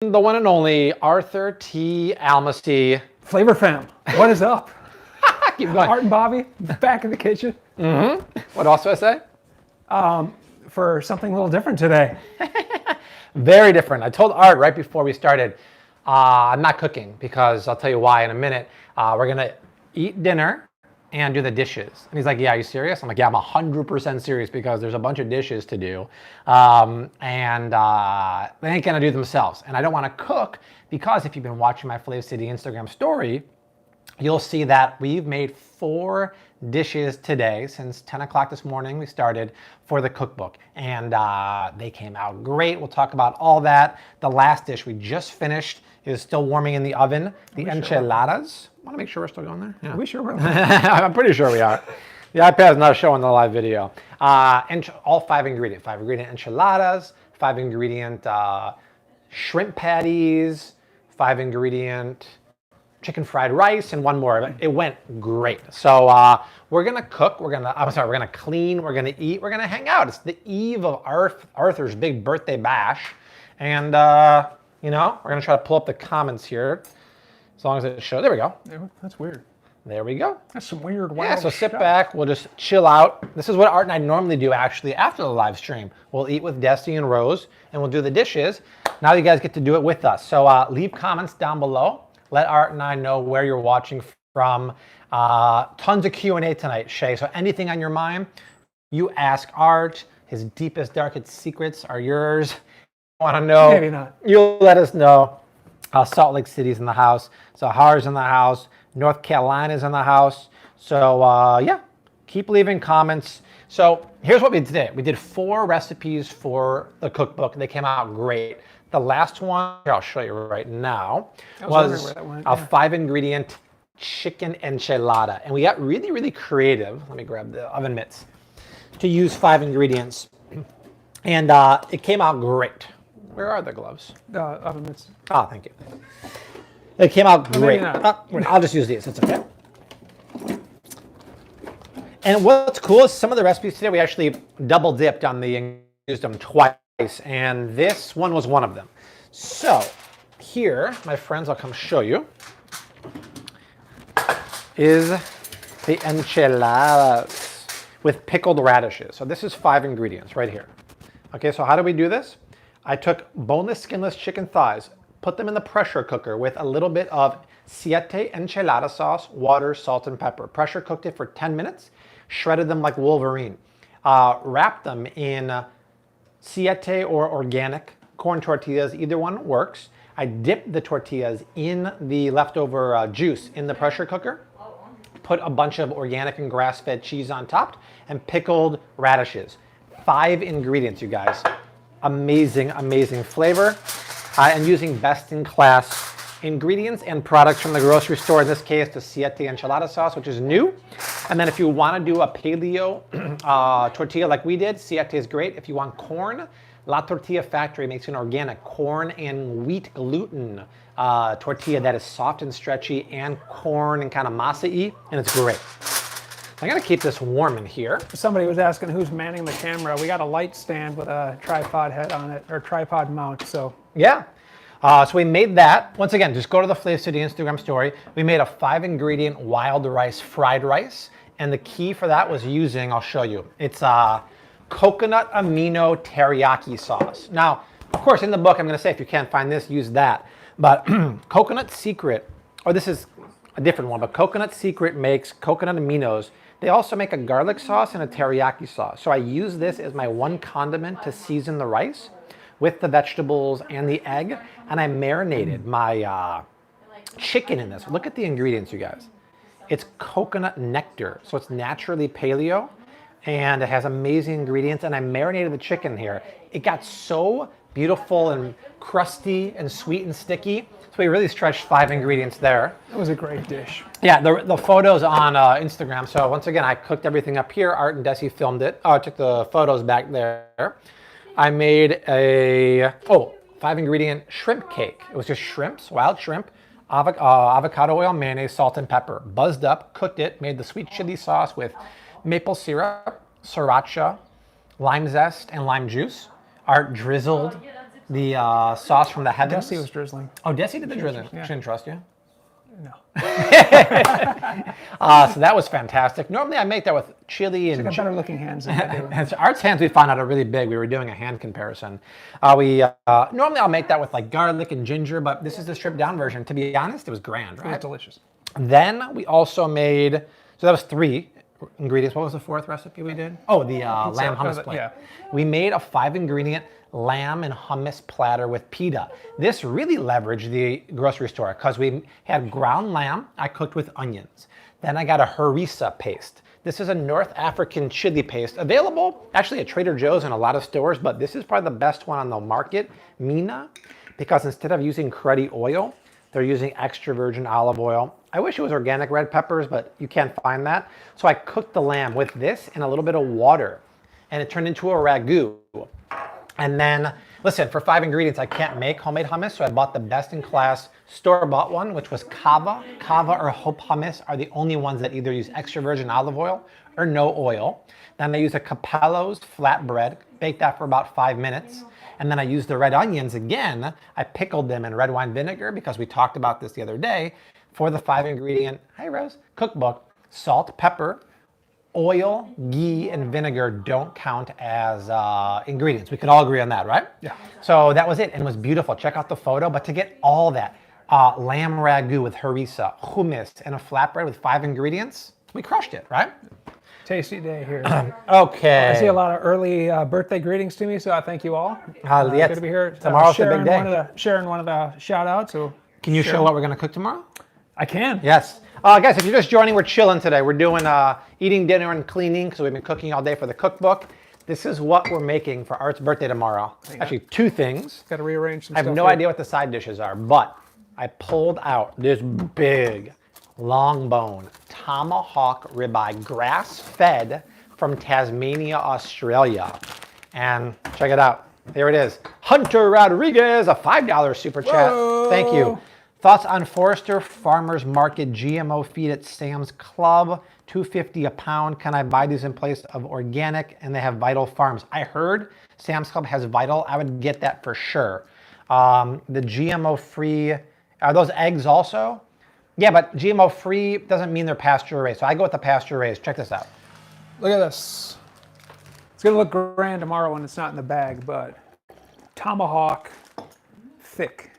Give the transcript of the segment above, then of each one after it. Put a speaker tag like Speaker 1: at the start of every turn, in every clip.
Speaker 1: The one and only Arthur T. Almasy.
Speaker 2: Flavor Fam, what is up?
Speaker 1: Keep going.
Speaker 2: Art and Bobby, back in the kitchen.
Speaker 1: What else do I say?
Speaker 2: For something a little different today.
Speaker 1: Very different. I told Art right before we started, I'm not cooking because I'll tell you why in a minute. We're going to eat dinner and do the dishes. And he's like, yeah, are you serious? I'm like, yeah, I'm 100% serious because there's a bunch of dishes to do. And they ain't going to do themselves. And I don't want to cook because if you've been watching my Flav City Instagram story, you'll see that we've made 4 dishes today. Since 10 o'clock this morning, we started for the cookbook. And they came out great. We'll talk about all that. The last dish we just finished is still warming in the oven. The enchiladas. Want to make sure we're still going there? Yeah.
Speaker 2: Are we sure we're
Speaker 1: I'm pretty sure we are. The iPad is not showing the live video. And all 5 ingredient. 5 ingredient enchiladas, 5 ingredient shrimp patties, 5 ingredient chicken fried rice, and 1 more. It went great. So we're gonna cook. We're gonna clean. We're gonna eat. We're gonna hang out. It's the eve of Arthur's big birthday bash, and you know, we're gonna try to pull up the comments here, as long as it shows. There we go.
Speaker 2: That's weird.
Speaker 1: There we go.
Speaker 2: That's some weird, wild
Speaker 1: Yeah, so sit
Speaker 2: stuff.
Speaker 1: back. We'll just chill out. This is what Art and I normally do, actually, after the live stream. We'll eat with Desi and Rose, and we'll do the dishes. Now you guys get to do it with us. So leave comments down below. Let Art and I know where you're watching from. Tons of Q&A tonight, Shay. So anything on your mind, you ask Art. His deepest, darkest secrets are yours. Want to know?
Speaker 2: Maybe not.
Speaker 1: You'll let us know. Salt Lake City's in the house. Sahara's in the house. North Carolina's in the house. So yeah, keep leaving comments. So here's what we did today. We did 4 recipes for the cookbook. They came out great. The last one, here, I'll show you right now, was a 5 ingredient chicken enchilada. And we got really, really creative. Let me grab the oven mitts to use 5 ingredients. And it came out great. Where are the gloves?
Speaker 2: Oven mitts.
Speaker 1: Oh, thank you. It came out great.
Speaker 2: Maybe
Speaker 1: I'll just use these. It's okay. And what's cool is some of the recipes today we actually double dipped on the used them twice, and this one was one of them. So here, my friends, I'll come show you, is the enchiladas with pickled radishes. So this is 5 ingredients right here. Okay, so how do we do this? I took boneless, skinless chicken thighs, put them in the pressure cooker with a little bit of siete enchilada sauce, water, salt, and pepper. Pressure cooked it for 10 minutes, shredded them like Wolverine. Wrapped them in siete or organic corn tortillas, either one works. I dipped the tortillas in the leftover juice in the pressure cooker, put a bunch of organic and grass-fed cheese on top, and pickled radishes. 5 ingredients, you guys. Amazing, amazing flavor. And using best-in-class ingredients and products from the grocery store. In this case, the siete enchilada sauce, which is new. And then if you want to do a paleo tortilla like we did, siete is great. If you want corn, La Tortilla Factory makes an organic corn and wheat gluten tortilla that is soft and stretchy and corn and kind of masa-y, and it's great. I'm going to keep this warm in here.
Speaker 2: Somebody was asking who's manning the camera. We got a light stand with a tripod head on it, or tripod mount, so.
Speaker 1: Yeah. So we made that. Once again, just go to the Flav City Instagram story. We made a 5 ingredient wild rice fried rice. And the key for that was using, I'll show you, it's coconut amino teriyaki sauce. Now, of course, in the book, I'm going to say if you can't find this, use that. But Coconut Secret, or this is a different one, but Coconut Secret makes coconut aminos. They also make a garlic sauce and a teriyaki sauce. So I use this as my one condiment to season the rice with the vegetables and the egg. And I marinated my chicken in this. Look at the ingredients, you guys. It's coconut nectar. So it's naturally paleo and it has amazing ingredients. And I marinated the chicken here. It got so beautiful and crusty and sweet and sticky. So we really stretched 5 ingredients there.
Speaker 2: It was a great dish.
Speaker 1: Yeah, the photos on Instagram. So once again, I cooked everything up here. Art and Desi filmed it. I took the photos back there. I made a 5 ingredient shrimp cake. It was just shrimps, wild shrimp, avocado oil, mayonnaise, salt, and pepper. Buzzed up, cooked it, made the sweet chili sauce with maple syrup, sriracha, lime zest, and lime juice. Art drizzled the sauce from the heavens.
Speaker 2: Jesse was drizzling.
Speaker 1: Oh, Jesse did the drizzling.
Speaker 2: Yeah.
Speaker 1: She didn't trust you?
Speaker 2: No.
Speaker 1: So that was fantastic. Normally I make that with chili and...
Speaker 2: Got better looking hands than I do.
Speaker 1: Art's hands we found out are really big. We were doing a hand comparison. Normally I'll make that with like garlic and ginger, but this is the stripped down version. To be honest, it was grand, right?
Speaker 2: It was delicious.
Speaker 1: Then we also made, so that was 3 ingredients. What was the 4th recipe we did? Oh, the lamb hummus plate.
Speaker 2: Yeah.
Speaker 1: We made a 5-ingredient lamb and hummus platter with pita. This really leveraged the grocery store because we had ground lamb I cooked with onions. Then I got a harissa paste. This is a North African chili paste available actually at Trader Joe's and a lot of stores, but this is probably the best one on the market, Mina, because instead of using cruddy oil, they're using extra virgin olive oil. I wish it was organic red peppers, but you can't find that. So I cooked the lamb with this and a little bit of water, and it turned into a ragu. And then, listen, for 5 ingredients, I can't make homemade hummus, so I bought the best-in-class store-bought one, which was Kava. Kava or Hope Hummus are the only ones that either use extra virgin olive oil or no oil. Then I use a Capello's flatbread, bake that for about 5 minutes. And then I use the red onions again. I pickled them in red wine vinegar because we talked about this the other day for the 5-ingredient, hi Rose, cookbook. Salt, pepper, oil, ghee, and vinegar don't count as ingredients. We could all agree on that, right?
Speaker 2: Yeah.
Speaker 1: So that was it, and it was beautiful. Check out the photo. But to get all that, lamb ragu with harissa, hummus, and a flatbread with 5 ingredients, we crushed it, right?
Speaker 2: Tasty day here.
Speaker 1: Okay.
Speaker 2: I see a lot of early birthday greetings to me, so I thank you all.
Speaker 1: Yes.
Speaker 2: Good to be here.
Speaker 1: Tomorrow's the big day.
Speaker 2: Sharing one of the shout outs. So
Speaker 1: can you show what we're going to cook tomorrow?
Speaker 2: I can.
Speaker 1: Yes. Guys, if you're just joining, we're chilling today. We're doing eating, dinner, and cleaning because we've been cooking all day for the cookbook. This is what we're making for Art's birthday tomorrow. Actually, 2 things.
Speaker 2: Got to rearrange some
Speaker 1: I
Speaker 2: stuff.
Speaker 1: have no idea what the side dishes are, but I pulled out this big, long bone, tomahawk ribeye, grass-fed from Tasmania, Australia. And check it out. Here it is. Hunter Rodriguez, a $5 super chat.
Speaker 2: Whoa.
Speaker 1: Thank you. Thoughts on Forester Farmers Market GMO feed at Sam's Club, $2.50 a pound. Can I buy these in place of organic? And they have Vital Farms. I heard Sam's Club has Vital. I would get that for sure. The GMO free, are those eggs also? Yeah, but GMO free doesn't mean they're pasture raised. So I go with the pasture raised. Check this out.
Speaker 2: Look at this. It's gonna look grand tomorrow when it's not in the bag, but tomahawk, thick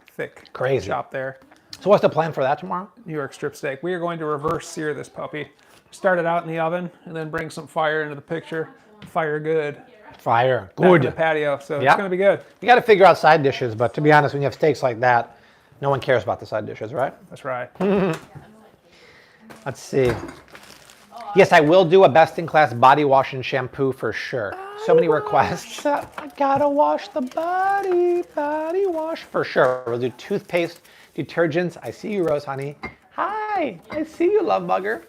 Speaker 1: Crazy.
Speaker 2: chop there.
Speaker 1: So what's the plan for that tomorrow?
Speaker 2: New York strip steak. We are going to reverse sear this puppy. Start it out in the oven and then bring some fire into the picture. Fire good.
Speaker 1: Fire.
Speaker 2: Back in
Speaker 1: Good.
Speaker 2: the patio, so
Speaker 1: Yeah.
Speaker 2: it's gonna be good.
Speaker 1: You got to figure out side dishes, but to be honest, when you have steaks like that, no one cares about the side dishes, right?
Speaker 2: That's right.
Speaker 1: Let's see. Yes, I will do a best-in-class body wash and shampoo for sure. So many requests. I gotta wash the body wash for sure. We'll do toothpaste, detergents. I see you, Rose Honey. Hi, I see you, Love Bugger.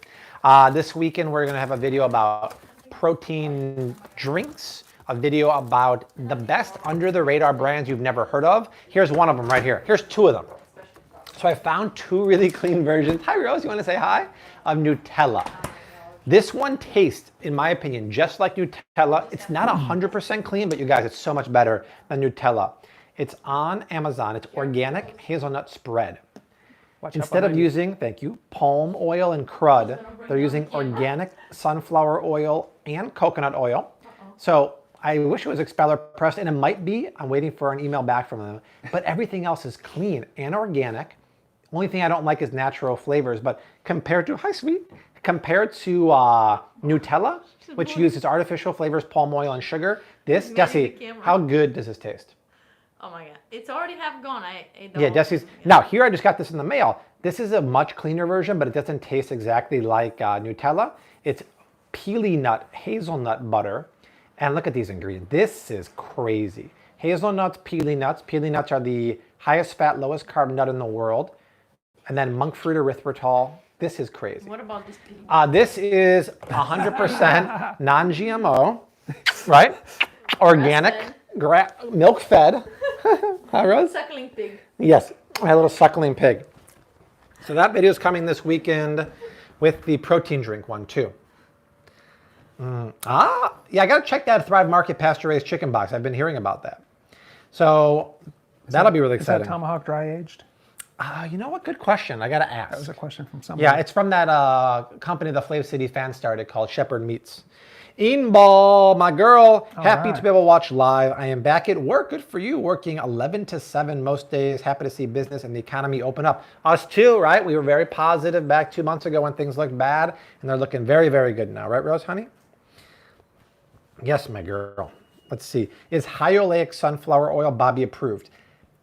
Speaker 1: This weekend, we're gonna have a video about protein drinks, a video about the best under-the-radar brands you've never heard of. Here's one of them right here. Here's 2 of them. So I found 2 really clean versions. Hi, Rose, you wanna say hi? Of Nutella. This one tastes, in my opinion, just like Nutella. It's not 100% clean, but you guys, it's so much better than Nutella. It's on Amazon. It's organic hazelnut spread. Instead of using, thank you, palm oil and crud, they're using organic sunflower oil and coconut oil. So I wish it was expeller pressed, and it might be. I'm waiting for an email back from them. But everything else is clean and organic. Only thing I don't like is natural flavors, but compared to, hi sweet, compared to Nutella, which uses artificial flavors, palm oil and sugar, this, Jesse, how good does this taste?
Speaker 3: Oh my god, it's already half gone. I don't.
Speaker 1: Yeah, Jesse's, now here I just got this in the mail. This is a much cleaner version, but it doesn't taste exactly like Nutella. It's peely nut, hazelnut butter, and look at these ingredients. This is crazy. Hazelnuts, peely nuts. Peely nuts are the highest fat, lowest carb nut in the world. And then monk fruit erythritol. This is crazy.
Speaker 3: What about this pig?
Speaker 1: This is 100% non-GMO, right? Organic, milk-fed. Hi, Rose?
Speaker 3: Suckling pig.
Speaker 1: Yes, my little suckling pig. So that video is coming this weekend with the protein drink one too. Yeah, I gotta check that Thrive Market pasture-raised chicken box. I've been hearing about that. So that'll be really
Speaker 2: Is that
Speaker 1: exciting.
Speaker 2: tomahawk dry aged?
Speaker 1: You know what? Good question. I got to ask.
Speaker 2: That was a question from someone.
Speaker 1: Yeah, it's from that company the Flav City fans started called Shepherd Meats. Ball, my girl, happy to be able to watch live. I am back at work. Good for you. Working 11 to 7 most days. Happy to see business and the economy open up. Us too, right? We were very positive back 2 months ago when things looked bad, and they're looking very, very good now. Right, Rose, honey? Yes, my girl. Let's see. Is high oleic sunflower oil Bobby approved?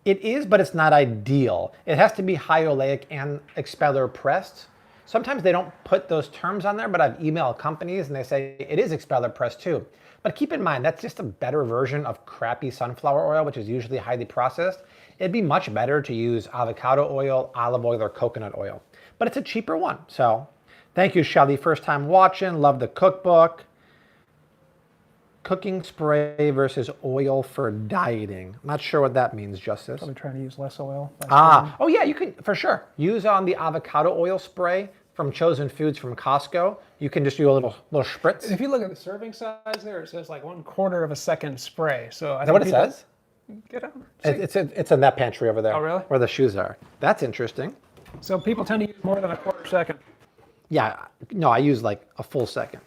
Speaker 1: It is, but it's not ideal. It has to be high oleic and expeller pressed. Sometimes they don't put those terms on there, but I've emailed companies and they say it is expeller pressed too. But keep in mind, that's just a better version of crappy sunflower oil, which is usually highly processed. It'd be much better to use avocado oil, olive oil, or coconut oil. But it's a cheaper one. So thank you, Shelly. First time watching. Love the cookbook. Cooking spray versus oil for dieting. I'm not sure what that means, Justice.
Speaker 2: Probably trying to use less oil.
Speaker 1: Oh yeah, you can, for sure. Use the avocado oil spray from Chosen Foods from Costco. You can just do a little spritz.
Speaker 2: And if you look at the serving size there, it says like 1/4 of a second spray. So
Speaker 1: Is that what it says?
Speaker 2: Get out.
Speaker 1: It's in that pantry over there.
Speaker 2: Oh, really?
Speaker 1: Where the shoes are. That's interesting.
Speaker 2: So people tend to use more than 1/4 second.
Speaker 1: Yeah, no, I use like a full second.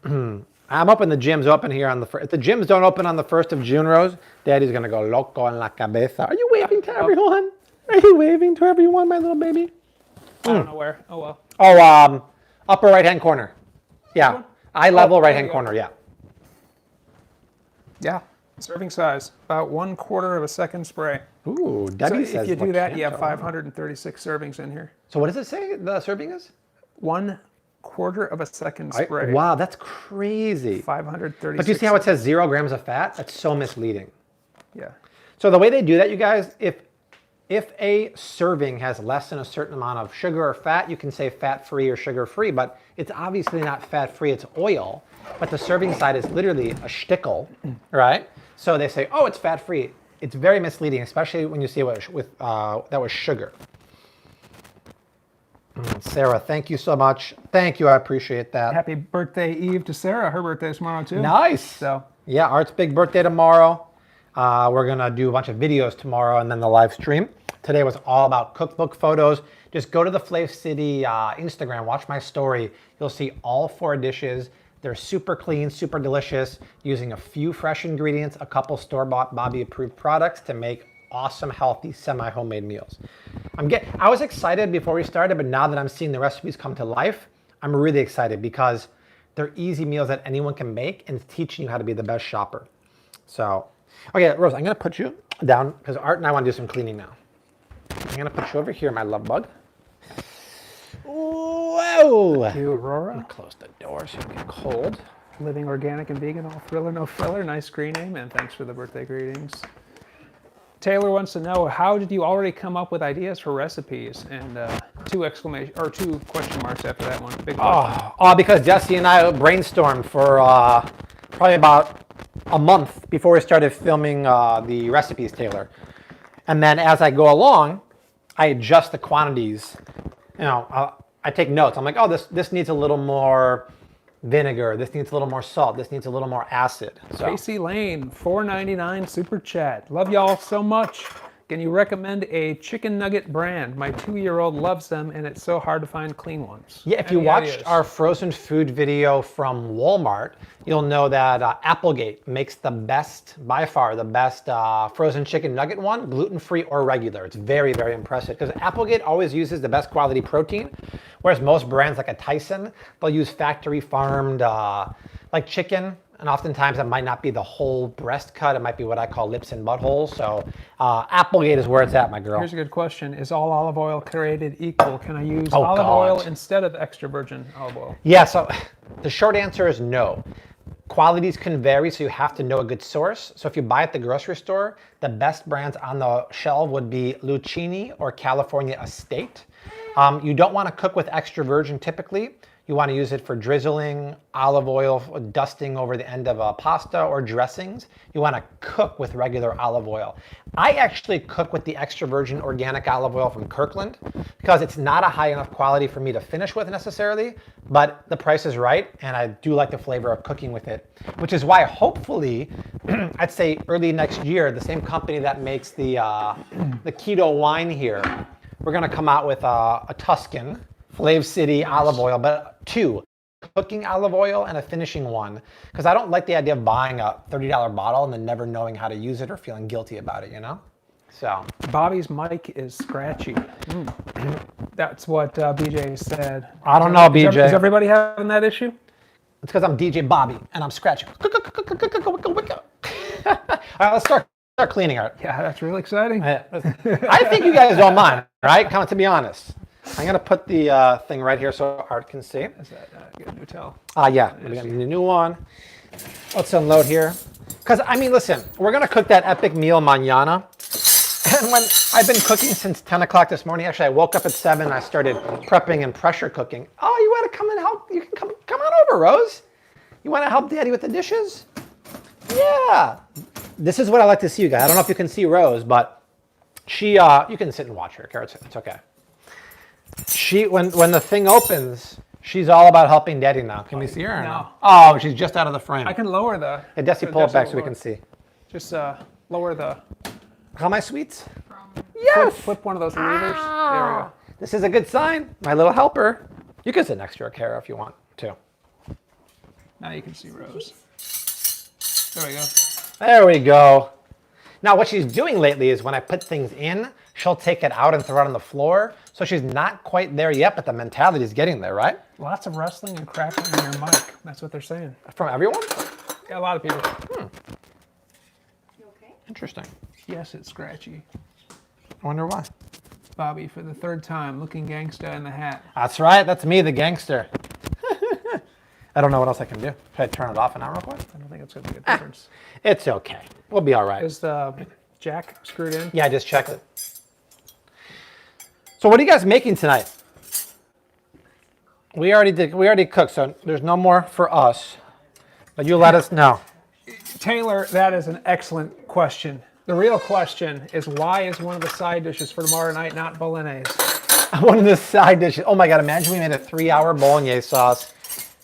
Speaker 1: I'm up in the gyms open here on the first. If the gyms don't open on the 1st of June, Rose, Daddy's gonna go loco en la cabeza. Are you waving to everyone? Are you waving to everyone, my little baby?
Speaker 2: I don't know where. Oh well.
Speaker 1: Oh, upper right-hand corner. Yeah, eye level right-hand corner. Yeah.
Speaker 2: Yeah. Serving size about 1/4 of a second spray.
Speaker 1: Ooh,
Speaker 2: So
Speaker 1: Debbie says.
Speaker 2: if you do that, you have
Speaker 1: Lakanto.
Speaker 2: 536 servings in here.
Speaker 1: So what does it say the serving is?
Speaker 2: 1/4 of a second spray.
Speaker 1: Wow, that's crazy.
Speaker 2: 536.
Speaker 1: But do you see how it says 0 grams of fat? That's so misleading.
Speaker 2: Yeah.
Speaker 1: So the way they do that, you guys, if a serving has less than a certain amount of sugar or fat, you can say fat-free or sugar-free, but it's obviously not fat-free, it's oil. But the serving side is literally a shtickle, right? So they say, oh, it's fat-free. It's very misleading, especially when you see that was sugar. Sarah, thank you so much. Thank you, I appreciate that.
Speaker 2: Happy birthday, Eve, to Sarah. Her birthday's tomorrow too.
Speaker 1: Nice.
Speaker 2: So
Speaker 1: yeah, Art's big birthday tomorrow. We're gonna do a bunch of videos tomorrow and then the live stream. Today was all about cookbook photos. Just go to the Flav City Instagram, watch my story. You'll see all 4 dishes. They're super clean, super delicious, using a few fresh ingredients, a couple store-bought Bobby-approved products to make awesome, healthy, semi-homemade meals. I was excited before we started, but now that I'm seeing the recipes come to life, I'm really excited because they're easy meals that anyone can make and it's teaching you how to be the best shopper. So, okay, Rose, I'm gonna put you down because Art and I want to do some cleaning now. I'm gonna put you over here, my love bug. Whoa!
Speaker 2: you, Aurora.
Speaker 1: Close the door so it get cold.
Speaker 2: Living organic and vegan, all thriller, no filler. Nice screen name, and thanks for the birthday greetings. Taylor wants to know, how did you already come up with ideas for recipes? And 2 question marks after that one. Big question.
Speaker 1: Because Jesse and I brainstormed for probably about a month before we started filming the recipes, Taylor. And then as I go along, I adjust the quantities. You know, I take notes. I'm like, oh, this needs a little more vinegar. This needs a little more salt. This needs a little more acid. So.
Speaker 2: Casey Lane, $4.99 super chat. Love y'all so much. Can you recommend a chicken nugget brand? My 2-year-old loves them, and it's so hard to find clean ones.
Speaker 1: Yeah, if you watched our frozen food video from Walmart, you'll know that Applegate makes the best, by far, the best frozen chicken nugget one, gluten-free or regular. It's very, very impressive because Applegate always uses the best quality protein, whereas most brands like a Tyson, they'll use factory farmed like chicken. And oftentimes it might not be the whole breast cut. It might be what I call lips and buttholes. So Applegate is where it's at, my girl.
Speaker 2: Here's a good question. Is all olive oil created equal? Can I use olive oil instead of extra virgin olive oil?
Speaker 1: Yeah, so the short answer is no. Qualities can vary, so you have to know a good source. So if you buy at the grocery store, the best brands on the shelf would be Lucchini or California Estate. You don't want to cook with extra virgin typically. You want to use it for drizzling, olive oil, dusting over the end of a pasta or dressings. You want to cook with regular olive oil. I actually cook with the extra virgin organic olive oil from Kirkland because it's not a high enough quality for me to finish with necessarily, but the price is right and I do like the flavor of cooking with it, which is why hopefully, I'd say early next year, the same company that makes the keto wine here, we're gonna come out with a Tuscan Flav City olive oil, but 2, cooking olive oil and a finishing one, because I don't like the idea of buying a $30 bottle and then never knowing how to use it or feeling guilty about it, you know? So.
Speaker 2: Bobby's mic is scratchy. That's what BJ said.
Speaker 1: I don't know, BJ.
Speaker 2: Is everybody having that issue?
Speaker 1: It's because I'm DJ Bobby and I'm scratching. All right, let's start cleaning art.
Speaker 2: Yeah, that's really exciting.
Speaker 1: I think you guys don't mind, right? Come on, to be honest. I'm gonna put the thing right here so Art can see.
Speaker 2: Is that good Nutella?
Speaker 1: Yeah, we got a new one. Let's unload here. Because, I mean, listen, we're gonna cook that epic meal mañana. And when I've been cooking since 10 o'clock this morning, actually I woke up at 7 and I started prepping and pressure cooking. Oh, you wanna come and help? You can come on over, Rose. You wanna help Daddy with the dishes? Yeah. This is what I like to see, you guys. I don't know if you can see Rose, but she, you can sit and watch her, Carrots, it's okay. She, when the thing opens, she's all about helping Daddy now. Can we see her?
Speaker 2: No.
Speaker 1: Oh, she's just out of the frame.
Speaker 2: I can lower the...
Speaker 1: Hey, Desi, pull it back so we can see.
Speaker 2: Just lower the...
Speaker 1: How my sweets? Yes!
Speaker 2: Flip one of those levers. There we go.
Speaker 1: This is a good sign. My little helper. You can sit next to her, Kara, if you want to.
Speaker 2: Now you can see Rose. There we go.
Speaker 1: There we go. Now what she's doing lately is when I put things in, she'll take it out and throw it on the floor. So she's not quite there yet, but the mentality is getting there, right?
Speaker 2: Lots of rustling and crackling in your mic. That's what they're saying.
Speaker 1: From everyone?
Speaker 2: Yeah, a lot of people.
Speaker 3: You okay?
Speaker 1: Interesting.
Speaker 2: Yes, it's scratchy.
Speaker 1: I wonder why.
Speaker 2: Bobby, for the 3rd time, looking gangsta in the hat.
Speaker 1: That's right. That's me, the gangster. I don't know what else I can do. Should I turn it off now real quick?
Speaker 2: I don't think it's going to make a difference.
Speaker 1: It's okay. We'll be all right.
Speaker 2: Is the jack screwed in?
Speaker 1: Yeah, I just checked it. So what are you guys making tonight? We already cooked, so there's no more for us. But you let us know.
Speaker 2: Taylor, that is an excellent question. The real question is, why is one of the side dishes for tomorrow night not bolognese?
Speaker 1: One of the side dishes. Oh my God, imagine we made a 3-hour bolognese sauce.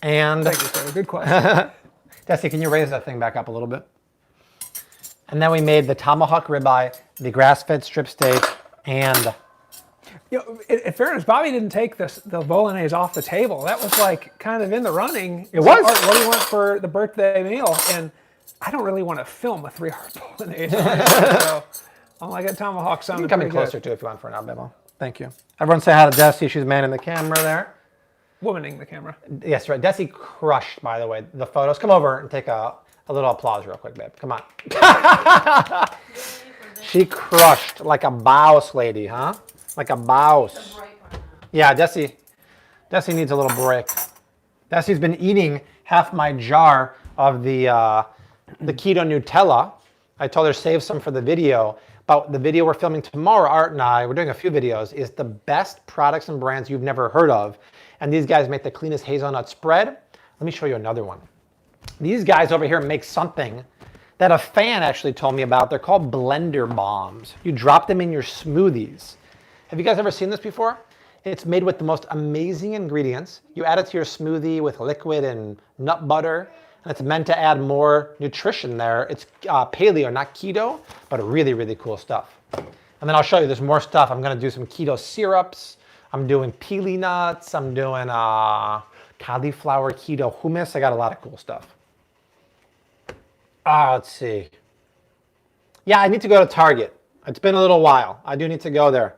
Speaker 1: And
Speaker 2: Thank you, Taylor. Good question.
Speaker 1: Desi, can you raise that thing back up a little bit? And then we made the tomahawk ribeye, the grass-fed strip steak, and...
Speaker 2: You know, in fairness, Bobby didn't take the bolognese off the table. That was like kind of in the running.
Speaker 1: It was.
Speaker 2: Art, what do you want for the birthday meal? And I don't really want to film a 3-hour bolognese. So I'm like, that tomahawk sounded
Speaker 1: you can come in closer too if you want for an albimo. Thank you. Everyone say hi to Desi. She's manning the camera there.
Speaker 2: Womaning the camera.
Speaker 1: Yes, right. Desi crushed, by the way, the photos. Come over and take a little applause real quick, babe. Come on. She crushed like a boss lady, huh? Like a boss. Yeah, Desi needs a little break. Desi's been eating half my jar of the keto Nutella. I told her save some for the video. But the video we're filming tomorrow, Art and I, we're doing a few videos, is the best products and brands you've never heard of. And these guys make the cleanest hazelnut spread. Let me show you another one. These guys over here make something that a fan actually told me about. They're called blender bombs. You drop them in your smoothies. Have you guys ever seen this before? It's made with the most amazing ingredients. You add it to your smoothie with liquid and nut butter, and it's meant to add more nutrition there. It's paleo, not keto, but really, really cool stuff. And then I'll show you there's more stuff. I'm gonna do some keto syrups. I'm doing pili nuts. I'm doing cauliflower keto hummus. I got a lot of cool stuff. Let's see. Yeah, I need to go to Target. It's been a little while. I do need to go there.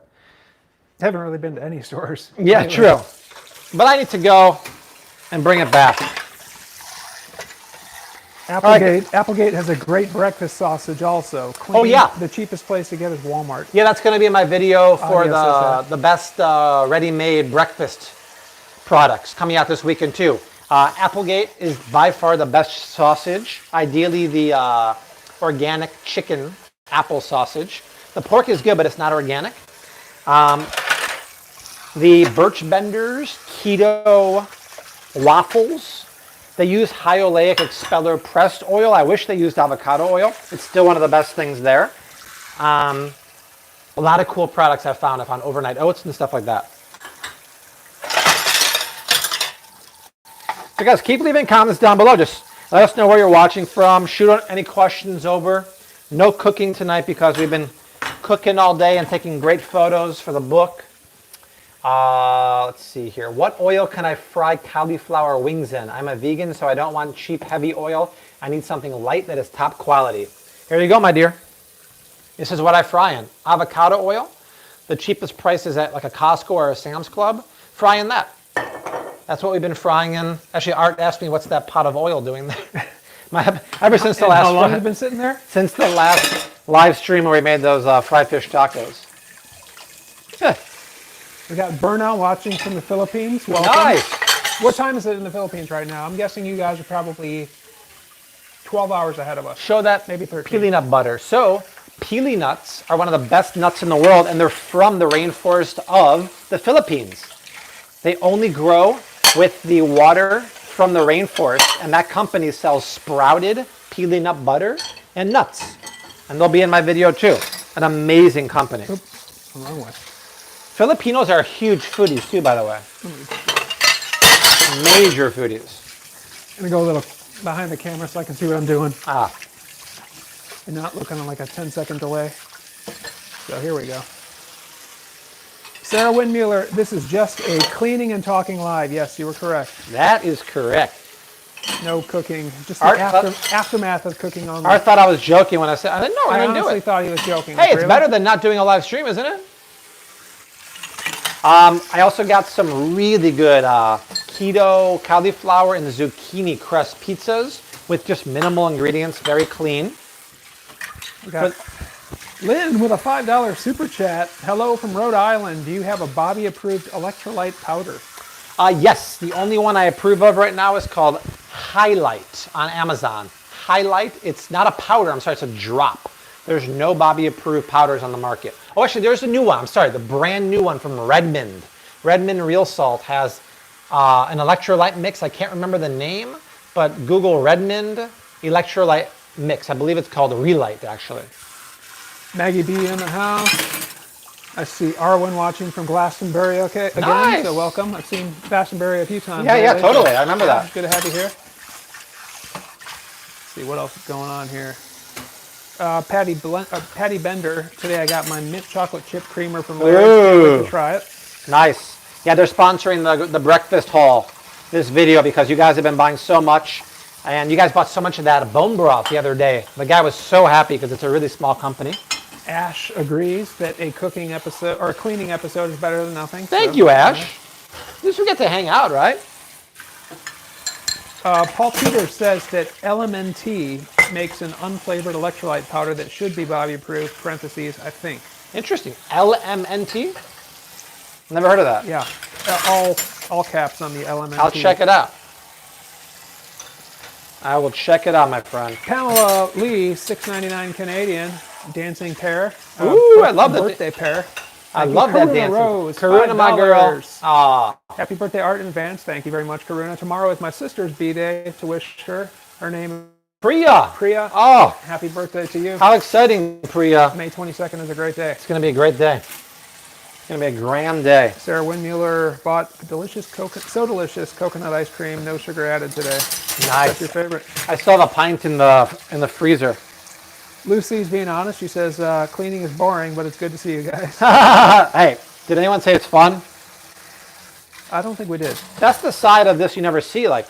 Speaker 2: I haven't really been to any stores.
Speaker 1: Yeah,
Speaker 2: anyway.
Speaker 1: True. But I need to go and bring it back.
Speaker 2: Applegate has a great breakfast sausage also. Clean.
Speaker 1: Oh, yeah.
Speaker 2: The cheapest place to get is Walmart.
Speaker 1: Yeah, that's going to be in my video for
Speaker 2: yes,
Speaker 1: the best ready-made breakfast products coming out this weekend too. Applegate is by far the best sausage. Ideally, the organic chicken apple sausage. The pork is good, but it's not organic. The Birch Benders Keto waffles. They use high oleic expeller pressed oil. I wish they used avocado oil. It's still one of the best things there. A lot of cool products I found overnight oats and stuff like that. So guys, keep leaving comments down below. Just let us know where you're watching from. Shoot any questions over. No cooking tonight because we've been cooking all day and taking great photos for the book. Let's see here. What oil can I fry cauliflower wings in? I'm a vegan, so I don't want cheap, heavy oil. I need something light that is top quality. Here you go, my dear. This is what I fry in. Avocado oil. The cheapest price is at like a Costco or a Sam's Club. Fry in that. That's what we've been frying in. Actually, Art asked me, what's that pot of oil doing there? Ever since the last...
Speaker 2: How long has it been sitting there?
Speaker 1: Since the last live stream where we made those fried fish tacos. Yeah.
Speaker 2: We got Burnout watching from the Philippines. Welcome.
Speaker 1: Nice.
Speaker 2: What time is it in the Philippines right now? I'm guessing you guys are probably 12 hours ahead of us.
Speaker 1: Show that
Speaker 2: Maybe 13.
Speaker 1: pili nut butter. So, pili nuts are one of the best nuts in the world, and they're from the rainforest of the Philippines. They only grow with the water from the rainforest, and that company sells sprouted pili nut butter and nuts. And they'll be in my video too. An amazing company.
Speaker 2: Oops, the wrong way.
Speaker 1: Filipinos are huge foodies too, by the way. Major foodies.
Speaker 2: I'm gonna go a little behind the camera so I can see what I'm doing
Speaker 1: Ah,
Speaker 2: and not looking on like a 10-second delay. So here we go. Sarah Windmuller, this is just a cleaning and talking live. Yes, you were correct.
Speaker 1: that is correct.
Speaker 2: No cooking. Just the
Speaker 1: Art
Speaker 2: aftermath of cooking on.
Speaker 1: Art thought I was joking when I said, I didn't know, I didn't do
Speaker 2: honestly
Speaker 1: it.
Speaker 2: thought he was joking.
Speaker 1: Hey, it's
Speaker 2: Really?
Speaker 1: better than not doing a live stream, isn't it? I also got some really good keto cauliflower and zucchini crust pizzas with just minimal ingredients, very clean.
Speaker 2: We got Lynn with a $5 super chat. Hello from Rhode Island. Do you have a Bobby-approved electrolyte powder?
Speaker 1: Yes, the only one I approve of right now is called Highlight on Amazon. Highlight, it's not a powder, I'm sorry, it's a drop. There's no Bobby-approved powders on the market. Oh, actually, there's a new one. I'm sorry, the brand new one from Redmond. Redmond Real Salt has an electrolyte mix. I can't remember the name, but Google Redmond electrolyte mix. I believe it's called Relight, actually.
Speaker 2: Maggie B in the house. I see Arwen watching from Glastonbury again,
Speaker 1: Nice.
Speaker 2: so welcome. I've seen Glastonbury a few times.
Speaker 1: Yeah, yeah,
Speaker 2: lately,
Speaker 1: totally.
Speaker 2: so
Speaker 1: I remember that.
Speaker 2: Good to have you here. Let's see what else is going on here. Patty Bender. Today I got my mint chocolate chip creamer from Lloyd's. Can't wait to try it.
Speaker 1: Nice. Yeah, they're sponsoring the breakfast haul, this video, because you guys have been buying so much. And you guys bought so much of that bone broth the other day. The guy was so happy because it's a really small company.
Speaker 2: Ash agrees that a cooking episode or a cleaning episode is better than nothing.
Speaker 1: Thank you, Ash. At least we get to hang out, right?
Speaker 2: Paul Peters says that LMNT makes an unflavored electrolyte powder that should be Bobby approved, parentheses, I think.
Speaker 1: Interesting. LMNT? Never heard of that.
Speaker 2: Yeah, all caps on the LMNT.
Speaker 1: I'll check it out. I will check it out, my friend.
Speaker 2: Pamela Lee, $6.99 Canadian, dancing pair.
Speaker 1: Ooh, I love that.
Speaker 2: Birthday pair.
Speaker 1: I
Speaker 2: Thank you,
Speaker 1: love that
Speaker 2: Karuna
Speaker 1: dancing.
Speaker 2: Rose,
Speaker 1: Karuna, my girl.
Speaker 2: $5.
Speaker 1: Aw.
Speaker 2: Happy birthday, Art, in advance. Thank you very much, Karuna. Tomorrow is my sister's B-day. To wish her, her name
Speaker 1: Priya.
Speaker 2: Priya.
Speaker 1: Oh,
Speaker 2: Happy birthday to you.
Speaker 1: how exciting, Priya.
Speaker 2: May 22nd is a great day.
Speaker 1: It's going to be a great day. It's going to be a grand day.
Speaker 2: Sarah Windmuller bought so delicious coconut ice cream, no sugar added today. That's your
Speaker 1: Nice.
Speaker 2: favorite.
Speaker 1: I saw the pint in the freezer.
Speaker 2: Lucy's being honest. She says cleaning is boring, but it's good to see you guys.
Speaker 1: Hey, did anyone say it's fun?
Speaker 2: I don't think we did.
Speaker 1: That's the side of this you never see. Like,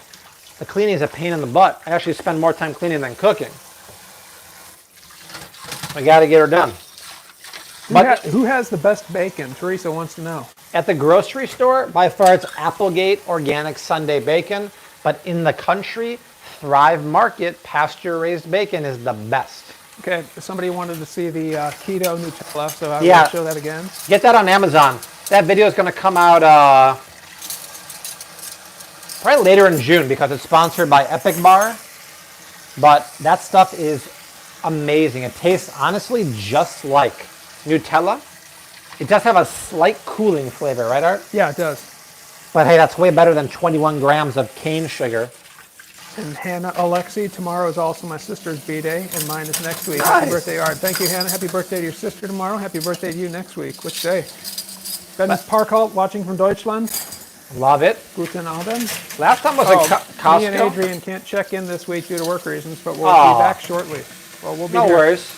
Speaker 1: the cleaning is a pain in the butt. I actually spend more time cleaning than cooking. I got to get her done. But
Speaker 2: Who has the best bacon? Teresa wants to know.
Speaker 1: at the grocery store, by far it's Applegate Organic Sunday Bacon. But in the country, Thrive Market pasture-raised bacon is the best.
Speaker 2: Okay, somebody wanted to see the keto Nutella, so I
Speaker 1: Yeah.
Speaker 2: will show that again.
Speaker 1: Get that on Amazon. That video is going to come out probably later in June because it's sponsored by Epic Bar. But that stuff is amazing. It tastes honestly just like Nutella. It does have a slight cooling flavor, right, Art?
Speaker 2: Yeah, it does.
Speaker 1: But hey, that's way better than 21 grams of cane sugar.
Speaker 2: And Hannah Alexi, tomorrow is also my sister's B-Day, and mine is next week.
Speaker 1: Nice.
Speaker 2: Happy birthday, Art. Thank you, Hannah. Happy birthday to your sister tomorrow. Happy birthday to you next week. Which day? Ben Parkholt, watching from Deutschland.
Speaker 1: Love it.
Speaker 2: Guten Abend.
Speaker 1: Last time was at Costco.
Speaker 2: Me and Adrian can't check in this week due to work reasons, but we'll be back shortly. Well, we'll be
Speaker 1: No
Speaker 2: here.
Speaker 1: worries.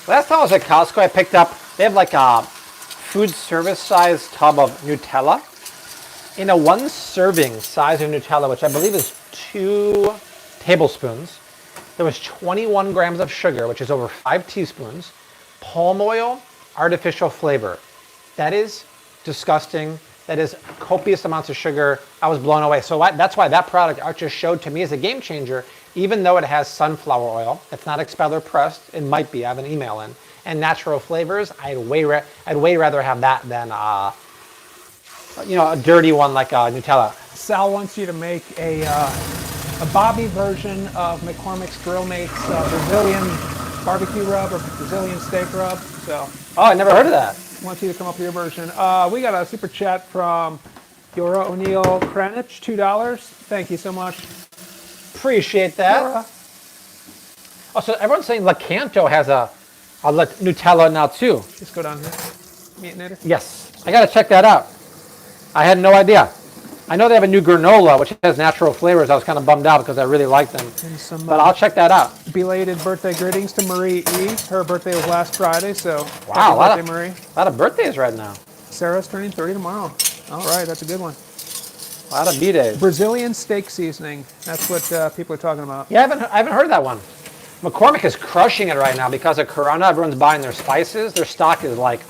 Speaker 1: Last time I was at Costco, I picked up, they have like a food service size tub of Nutella. In a 1 serving size of Nutella, which I believe is 2 tablespoons, there was 21 grams of sugar, which is over 5 teaspoons, palm oil, artificial flavor. That is disgusting. That is copious amounts of sugar. I was blown away. So that's why that product Art just showed to me as a game changer, even though it has sunflower oil. It's not expeller pressed. It might be. I have an email in. And natural flavors. I'd way rather have that than a dirty one like Nutella.
Speaker 2: Sal wants you to make a Bobby version of McCormick's Grill Mates Brazilian barbecue rub or Brazilian steak rub. So.
Speaker 1: Oh, I never heard of that.
Speaker 2: Wants you to come up with your version. We got a super chat from Yora O'Neill Kranich, $2. Thank you so much.
Speaker 1: Appreciate that.
Speaker 2: Yora.
Speaker 1: Oh, so everyone's saying Lacanto has a Nutella now too.
Speaker 2: Just go down here. Meatinator.
Speaker 1: Yes, I gotta check that out. I had no idea. I know they have a new granola, which has natural flavors. I was kind of bummed out because I really like them.
Speaker 2: And some,
Speaker 1: but I'll check that out.
Speaker 2: Belated birthday greetings to Marie E. Her birthday was last Friday, so
Speaker 1: wow,
Speaker 2: happy birthday, Marie.
Speaker 1: A lot of birthdays right now.
Speaker 2: Sarah's turning 30 tomorrow. All right, that's a good one.
Speaker 1: A lot of B-days.
Speaker 2: Brazilian steak seasoning. That's what people are talking about.
Speaker 1: Yeah, I haven't heard of that one. McCormick is crushing it right now because of Corona. Everyone's buying their spices. Their stock is like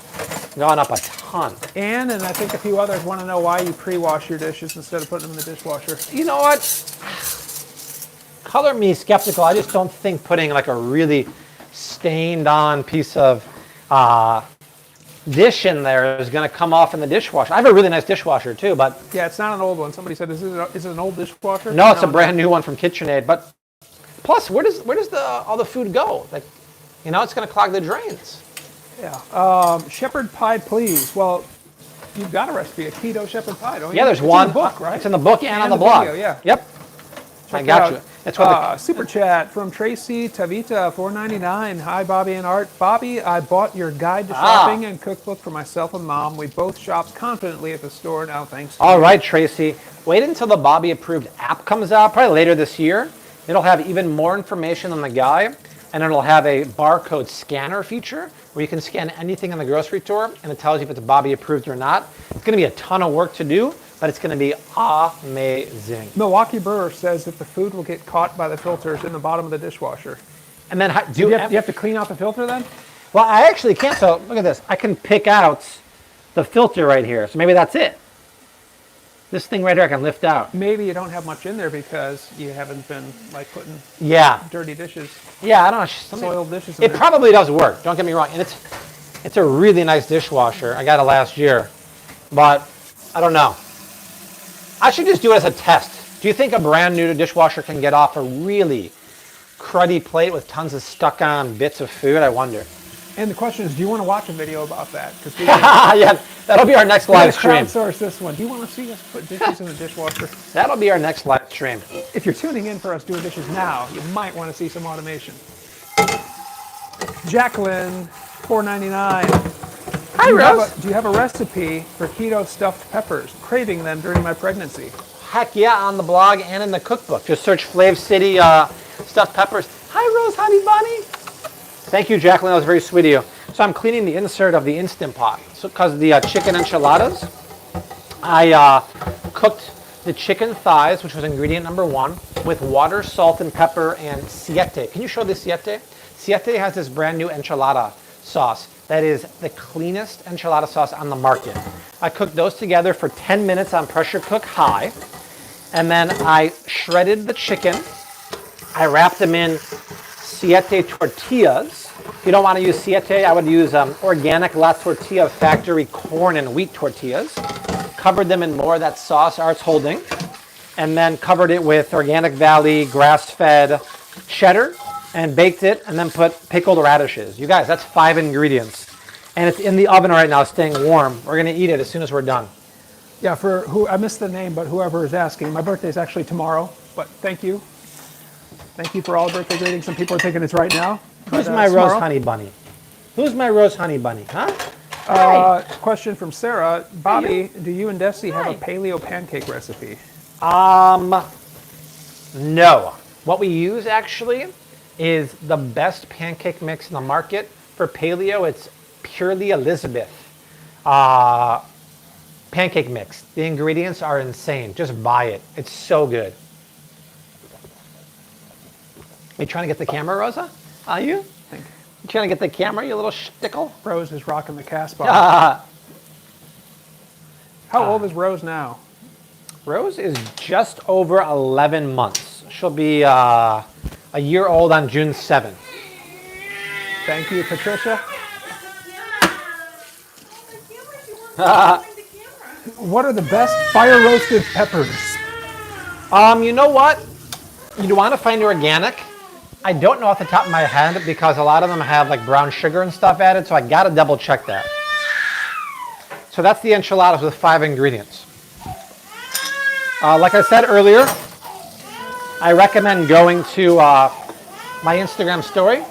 Speaker 1: gone up a ton.
Speaker 2: And I think a few others want to know why you pre-wash your dishes instead of putting them in the dishwasher.
Speaker 1: You know what? Color me skeptical. I just don't think putting like a really stained on piece of dish in there is going to come off in the dishwasher. I have a really nice dishwasher too, but...
Speaker 2: Yeah, it's not an old one. Somebody said, is it an old dishwasher?
Speaker 1: No, it's a brand new one from KitchenAid, but... Plus, where does all the food go? Like, it's going to clog the drains.
Speaker 2: Yeah. Shepherd pie, please. Well, you've got a recipe, a keto shepherd pie, don't you?
Speaker 1: Yeah, there's
Speaker 2: it's
Speaker 1: one.
Speaker 2: In the book, right?
Speaker 1: It's in the book and on the
Speaker 2: the
Speaker 1: blog.
Speaker 2: Video, yeah.
Speaker 1: Yep. I got you. That's what
Speaker 2: super chat from Tracy Tavita, $4.99. Hi, Bobby and Art. Bobby, I bought your guide to shopping and cookbook for myself and Mom. We both shopped confidently at the store now, thanks to
Speaker 1: All
Speaker 2: you.
Speaker 1: right, Tracy. Wait until the Bobby approved app comes out, probably later this year. It'll have even more information on the guy, and it'll have a barcode scanner feature where you can scan anything in the grocery store, and it tells you if it's Bobby approved or not. It's going to be a ton of work to do, but it's going to be amazing.
Speaker 2: Milwaukee Brewer says that the food will get caught by the filters in the bottom of the dishwasher.
Speaker 1: And then
Speaker 2: Do you have to clean out the filter then?
Speaker 1: Well, I actually can't. So look at this. I can pick out the filter right here. So maybe that's it. This thing right here I can lift out.
Speaker 2: Maybe you don't have much in there because you haven't been like putting dirty dishes,
Speaker 1: Yeah, I don't know.
Speaker 2: soiled dishes in
Speaker 1: It
Speaker 2: there.
Speaker 1: probably does work. Don't get me wrong. And it's a really nice dishwasher. I got it last year. But I don't know. I should just do it as a test. Do you think a brand new dishwasher can get off a really cruddy plate with tons of stuck on bits of food? I wonder.
Speaker 2: And the question is, do you want to watch a video about that? Because
Speaker 1: Yeah, that'll be our next live stream.
Speaker 2: crowdsource this one. Do you want to see us put dishes in the dishwasher?
Speaker 1: That'll be our next live stream.
Speaker 2: If you're tuning in for us doing dishes now, you might want to see some automation. Jacqueline, $4.99.
Speaker 1: Hi, Rose.
Speaker 2: Do you have a recipe for keto stuffed peppers? Craving them during my pregnancy.
Speaker 1: Heck yeah, on the blog and in the cookbook. Just search Flav City stuffed peppers. Hi, Rose, honey bunny. Thank you, Jacqueline. That was very sweet of you. So I'm cleaning the insert of the Instant Pot. So because the chicken enchiladas, I cooked the chicken thighs, which was ingredient number 1, with water, salt, and pepper, and siete. Can you show the siete? Siete has this brand new enchilada sauce that is the cleanest enchilada sauce on the market. I cooked those together for 10 minutes on pressure cook high, and then I shredded the chicken. I wrapped them in siete tortillas. If you don't want to use siete, I would use organic La Tortilla factory corn and wheat tortillas. Covered them in more of that sauce Art's holding, and then covered it with Organic Valley grass-fed cheddar and baked it, and then put pickled radishes. You guys, that's 5 ingredients. And it's in the oven right now, staying warm. We're going to eat it as soon as we're done.
Speaker 2: Yeah, for who I missed the name, but whoever is asking, my birthday is actually tomorrow. But thank you. Thank you for all the birthday greetings. Some people are thinking it's right now.
Speaker 1: Who's
Speaker 2: but,
Speaker 1: my rose
Speaker 2: tomorrow.
Speaker 1: honey bunny? Who's my rose honey bunny? Huh?
Speaker 2: Question from Sarah. Bobby, do you and Desi have a paleo pancake recipe?
Speaker 1: No. What we use actually is the best pancake mix in the market. For paleo, it's Purely Elizabeth pancake mix. The ingredients are insane. Just buy it. It's so good. Are you trying to get the camera, Rosa? Are you? You trying to get the camera, you little shtickle?
Speaker 2: Rose is rocking the cast box. How old is Rose now?
Speaker 1: Rose is just over 11 months. She'll be a year old on June 7th.
Speaker 2: Thank you, Patricia. What are the best fire roasted peppers?
Speaker 1: You know what? You want to find organic. I don't know off the top of my head because a lot of them have like brown sugar and stuff added, so I got to double check that. So that's the enchiladas with 5 ingredients. Like I said earlier, I recommend going to my Instagram story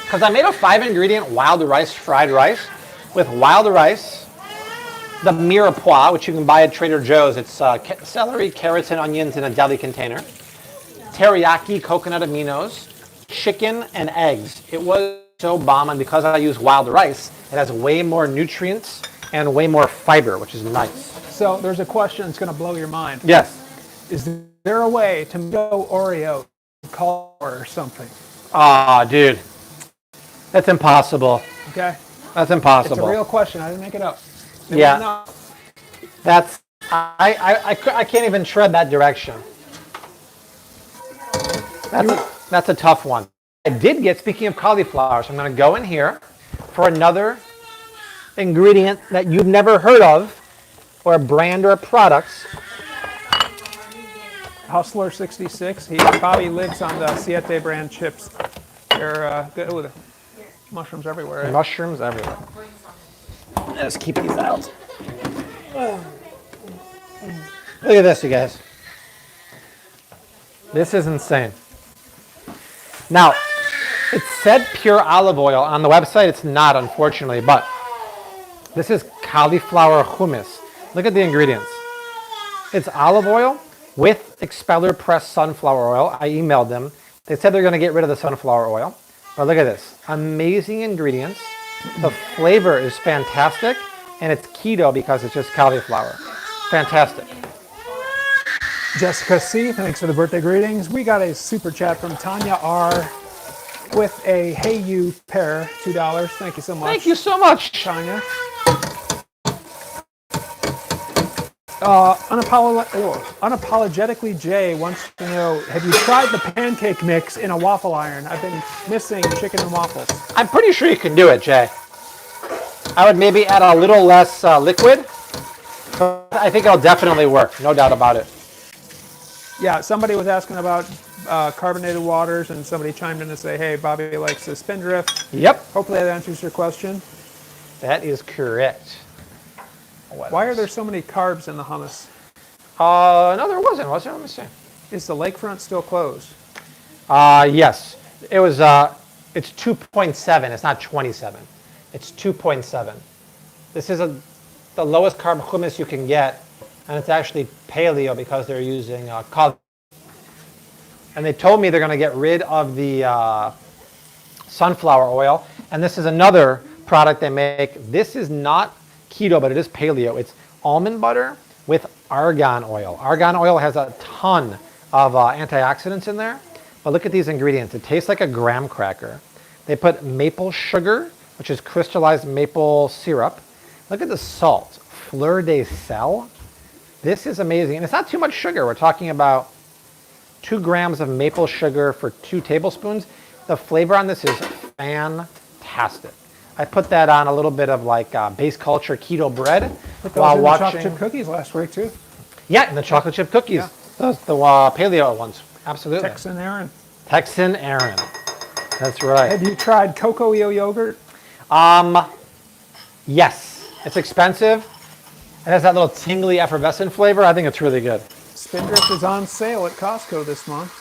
Speaker 1: because I made a 5-ingredient wild rice fried rice with wild rice, the mirepoix, which you can buy at Trader Joe's. It's celery, carrots, and onions in a deli container. Teriyaki, coconut aminos, chicken, and eggs. It was so bomb, and because I use wild rice, it has way more nutrients and way more fiber, which is nice.
Speaker 2: So there's a question that's going to blow your mind.
Speaker 1: Yes.
Speaker 2: Is there a way to go Oreo color or something?
Speaker 1: Ah, dude. That's impossible.
Speaker 2: Okay.
Speaker 1: That's impossible.
Speaker 2: It's a real question. I didn't make it up.
Speaker 1: Yeah. That's I can't even tread that direction. That's a tough one. I did get, speaking of cauliflower, so I'm going to go in here for another ingredient that you've never heard of, or a brand or a product.
Speaker 2: Hustler 66. Bobby lives on the Siete brand chips. They're good with mushrooms everywhere. Right?
Speaker 1: Mushrooms everywhere. Let's keep these out. Look at this, you guys. This is insane. Now, it said pure olive oil. On the website, it's not, unfortunately, but this is cauliflower hummus. Look at the ingredients. It's olive oil with expeller pressed sunflower oil. I emailed them. They said they're going to get rid of the sunflower oil. But look at this. Amazing ingredients. The flavor is fantastic, and it's keto because it's just cauliflower. Fantastic.
Speaker 2: Jessica C., thanks for the birthday greetings. We got a super chat from Tanya R. with a Hey You pair, $2. Thank you so much.
Speaker 1: Thank you so much,
Speaker 2: Tanya. Unapologetically Jay wants to know, have you tried the pancake mix in a waffle iron? I've been missing chicken and waffles.
Speaker 1: I'm pretty sure you can do it, Jay. I would maybe add a little less liquid, but I think it'll definitely work, no doubt about it.
Speaker 2: Yeah, somebody was asking about carbonated waters, and somebody chimed in to say, hey, Bobby likes the Spindrift.
Speaker 1: Yep.
Speaker 2: Hopefully that answers your question.
Speaker 1: That is correct.
Speaker 2: Why are there so many carbs in the hummus?
Speaker 1: No, there wasn't, was there? Let me see.
Speaker 2: Is the lakefront still closed?
Speaker 1: Yes. It was, it's 2.7. It's not 27. It's 2.7. This is the lowest carb hummus you can get, and it's actually paleo because they're using cauliflower. And they told me they're going to get rid of the sunflower oil. And this is another product they make. This is not keto, but it is paleo. It's almond butter with argan oil. Argan oil has a ton of antioxidants in there. But look at these ingredients. It tastes like a graham cracker. They put maple sugar, which is crystallized maple syrup. Look at the salt. Fleur de sel. This is amazing. And it's not too much sugar. We're talking about 2 grams of maple sugar for 2 tablespoons. The flavor on this is fantastic. I put that on a little bit of like base culture keto bread while watching.
Speaker 2: Chocolate chip cookies last week too.
Speaker 1: Yeah, and the chocolate chip cookies.
Speaker 2: Yeah.
Speaker 1: Those, the paleo ones. Absolutely.
Speaker 2: Texan Aaron.
Speaker 1: Texan Aaron. That's right.
Speaker 2: Have you tried cocoa yogurt?
Speaker 1: Yes. It's expensive. It has that little tingly effervescent flavor. I think it's really good.
Speaker 2: Spindrift is on sale at Costco this month.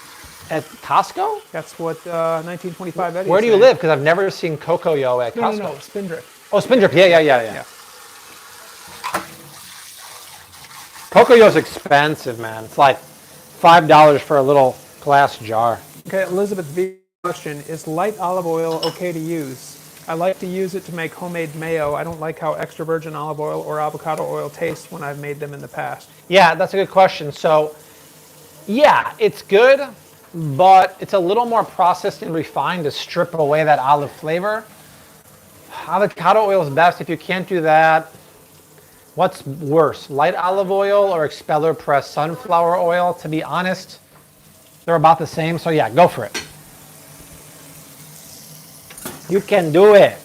Speaker 1: At Costco?
Speaker 2: That's what 1925 Eddie
Speaker 1: Where do you
Speaker 2: saying.
Speaker 1: live? Because I've never seen Cocoa at Costco.
Speaker 2: No, Spindrift.
Speaker 1: Oh, Spindrift. Yeah. Cocoa's expensive, man. It's like $5 for a little glass jar.
Speaker 2: Okay, Elizabeth V. Question, is light olive oil okay to use? I like to use it to make homemade mayo. I don't like how extra virgin olive oil or avocado oil tastes when I've made them in the past.
Speaker 1: Yeah, that's a good question. So, yeah, it's good, but it's a little more processed and refined to strip away that olive flavor. Avocado oil is best. If you can't do that, what's worse, light olive oil or expeller pressed sunflower oil? To be honest, they're about the same. So yeah, go for it. You can do it.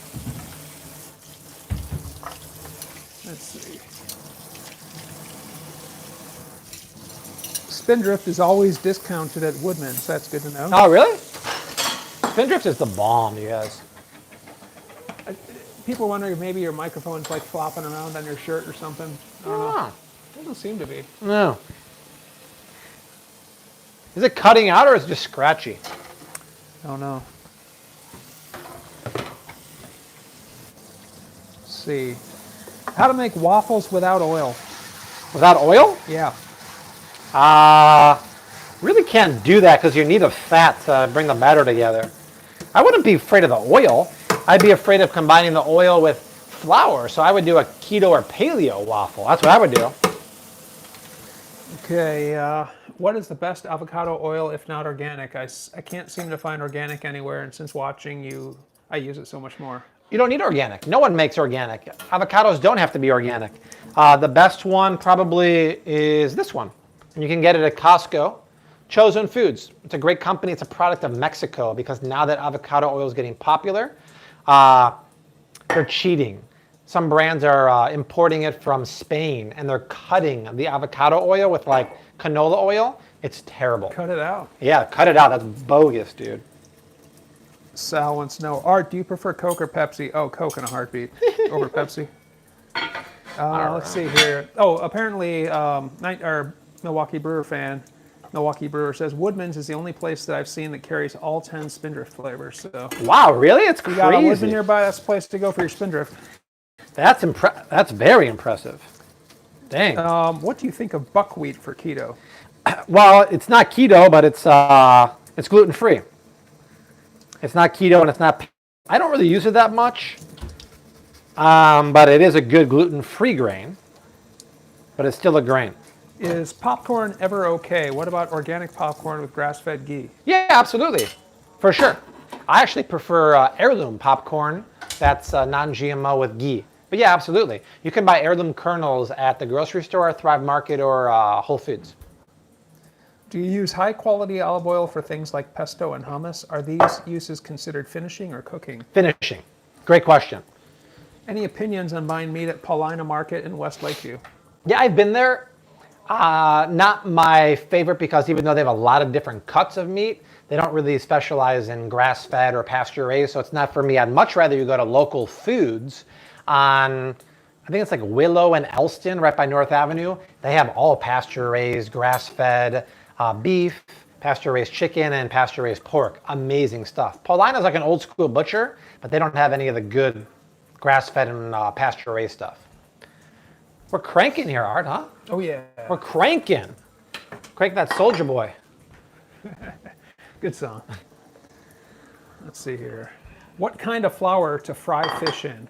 Speaker 2: Let's see. Spindrift is always discounted at Woodman's. That's good to know.
Speaker 1: Oh, really? Spindrift is the bomb, you guys.
Speaker 2: People are wondering if maybe your microphone's like flopping around on your shirt or something. I don't know. Doesn't seem to be.
Speaker 1: No. Is it cutting out or is it just scratchy?
Speaker 2: I don't know. Let's see. How to make waffles without oil.
Speaker 1: Without oil?
Speaker 2: Yeah.
Speaker 1: Really can't do that because you need a fat to bring the batter together. I wouldn't be afraid of the oil. I'd be afraid of combining the oil with flour. So I would do a keto or paleo waffle. That's what I would do.
Speaker 2: Okay, what is the best avocado oil if not organic? I can't seem to find organic anywhere, and since watching you, I use it so much more.
Speaker 1: You don't need organic. No one makes organic. Avocados don't have to be organic. The best one probably is this one. And you can get it at Costco. Chosen Foods. It's a great company. It's a product of Mexico because now that avocado oil is getting popular, they're cheating. Some brands are importing it from Spain and they're cutting the avocado oil with like canola oil. It's terrible.
Speaker 2: Cut it out.
Speaker 1: Yeah, cut it out. That's bogus, dude.
Speaker 2: Sal wants to know, Art, do you prefer Coke or Pepsi? Oh, Coke in a heartbeat. Over Pepsi. Let's see here. Oh, apparently, Milwaukee Brewer fan, Milwaukee Brewer says, Woodman's is the only place that I've seen that carries all 10 Spindrift flavors. So,
Speaker 1: wow, really? It's
Speaker 2: you got a
Speaker 1: crazy.
Speaker 2: Woodman nearby, that's the place to go for your Spindrift.
Speaker 1: That's very impressive. Dang.
Speaker 2: What do you think of buckwheat for keto?
Speaker 1: Well, it's not keto, but it's gluten-free. It's not keto and it's not. I don't really use it that much, but it is a good gluten-free grain. But it's still a grain.
Speaker 2: Is popcorn ever okay? What about organic popcorn with grass-fed ghee?
Speaker 1: Yeah, absolutely, for sure. I actually prefer heirloom popcorn that's non-GMO with ghee. But yeah, absolutely. You can buy heirloom kernels at the grocery store, Thrive Market, or Whole Foods.
Speaker 2: Do you use high-quality olive oil for things like pesto and hummus? Are these uses considered finishing or cooking?
Speaker 1: Finishing. Great question.
Speaker 2: Any opinions on buying meat at Paulina Market in West Lakeview?
Speaker 1: Yeah, I've been there. Not my favorite because even though they have a lot of different cuts of meat, they don't really specialize in grass-fed or pasture-raised, so it's not for me. I'd much rather you go to Local Foods on, I think it's like Willow and Elston right by North Avenue. They have all pasture-raised, grass-fed beef, pasture-raised chicken, and pasture-raised pork. Amazing stuff. Paulina's like an old-school butcher, but they don't have any of the good grass-fed and pasture-raised stuff. We're cranking here, Art, huh?
Speaker 2: Oh, yeah.
Speaker 1: We're cranking. Crank that Soldier Boy.
Speaker 2: Good song. Let's see here. What kind of flour to fry fish in?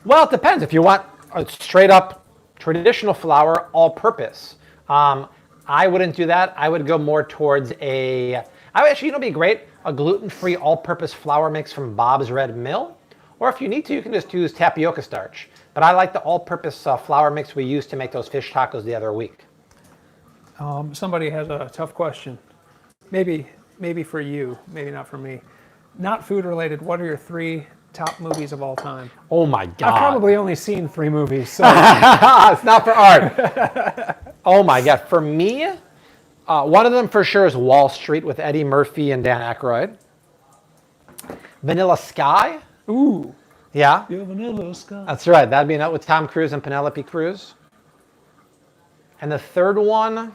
Speaker 1: Well, it depends. If you want a straight up traditional flour, all purpose. I wouldn't do that. I would go more towards actually, you know, it'd be great, a gluten-free all-purpose flour mix from Bob's Red Mill. Or if you need to, you can just use tapioca starch. But I like the all-purpose flour mix we used to make those fish tacos the other week.
Speaker 2: Somebody has a tough question. Maybe for you, maybe not for me. Not food related, what are your 3 top movies of all time?
Speaker 1: Oh my God.
Speaker 2: I've probably only seen 3 movies, so.
Speaker 1: It's not for Art. Oh my God. For me, one of them for sure is Wall Street with Eddie Murphy and Dan Aykroyd. Vanilla Sky.
Speaker 2: Ooh.
Speaker 1: Yeah,
Speaker 2: Your vanilla sky.
Speaker 1: that's right. That'd be a note with Tom Cruise and Penelope Cruz. And the third one,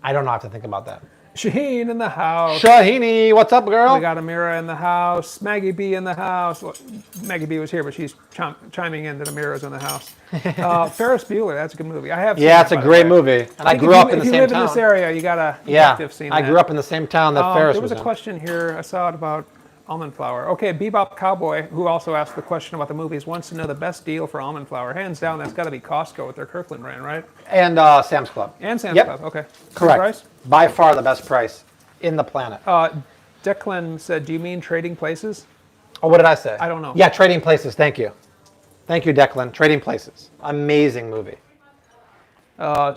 Speaker 1: I don't know how to think about that.
Speaker 2: Shaheen in the house.
Speaker 1: Shahini, what's up, girl?
Speaker 2: We got Amira in the house. Maggie B in the house. Well, Maggie B was here, but she's chiming in that Amira's in the house. Ferris Bueller, that's a good movie. I have seen
Speaker 1: Yeah,
Speaker 2: that,
Speaker 1: it's a
Speaker 2: by the
Speaker 1: great
Speaker 2: way.
Speaker 1: movie. And I
Speaker 2: think
Speaker 1: grew up in the
Speaker 2: If you
Speaker 1: same
Speaker 2: live in
Speaker 1: town.
Speaker 2: this area, you have
Speaker 1: Yeah,
Speaker 2: to have seen
Speaker 1: I
Speaker 2: that.
Speaker 1: grew up in the same town that Ferris
Speaker 2: There was
Speaker 1: was
Speaker 2: a
Speaker 1: in.
Speaker 2: question here. I saw it about almond flour. Okay, Bebop Cowboy, who also asked the question about the movies, wants to know the best deal for almond flour. Hands down, that's got to be Costco with their Kirkland brand, right?
Speaker 1: And Sam's Club.
Speaker 2: And Sam's
Speaker 1: Yep.
Speaker 2: Club. Okay. Same
Speaker 1: Correct.
Speaker 2: price?
Speaker 1: By far the best price in the planet.
Speaker 2: Declan said, "Do you mean Trading Places?"
Speaker 1: Oh, what did I say?
Speaker 2: I don't know.
Speaker 1: Yeah, Trading Places. Thank you. Thank you, Declan. Trading Places. Amazing movie.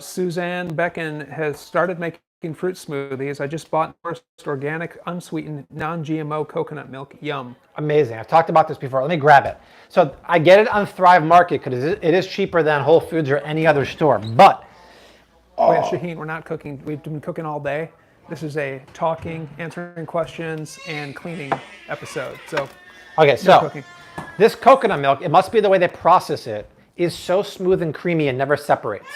Speaker 2: Suzanne Becken has started making fruit smoothies. I just bought first organic, unsweetened, non-GMO coconut milk. Yum.
Speaker 1: Amazing. I've talked about this before. Let me grab it. So I get it on Thrive Market because it is cheaper than Whole Foods or any other store. But
Speaker 2: Oh yeah, Shaheen, we're not cooking. We've been cooking all day. This is a talking, answering questions, and cleaning episode. So
Speaker 1: okay,
Speaker 2: no
Speaker 1: so
Speaker 2: cooking.
Speaker 1: this coconut milk, it must be the way they process it, is so smooth and creamy and never separates.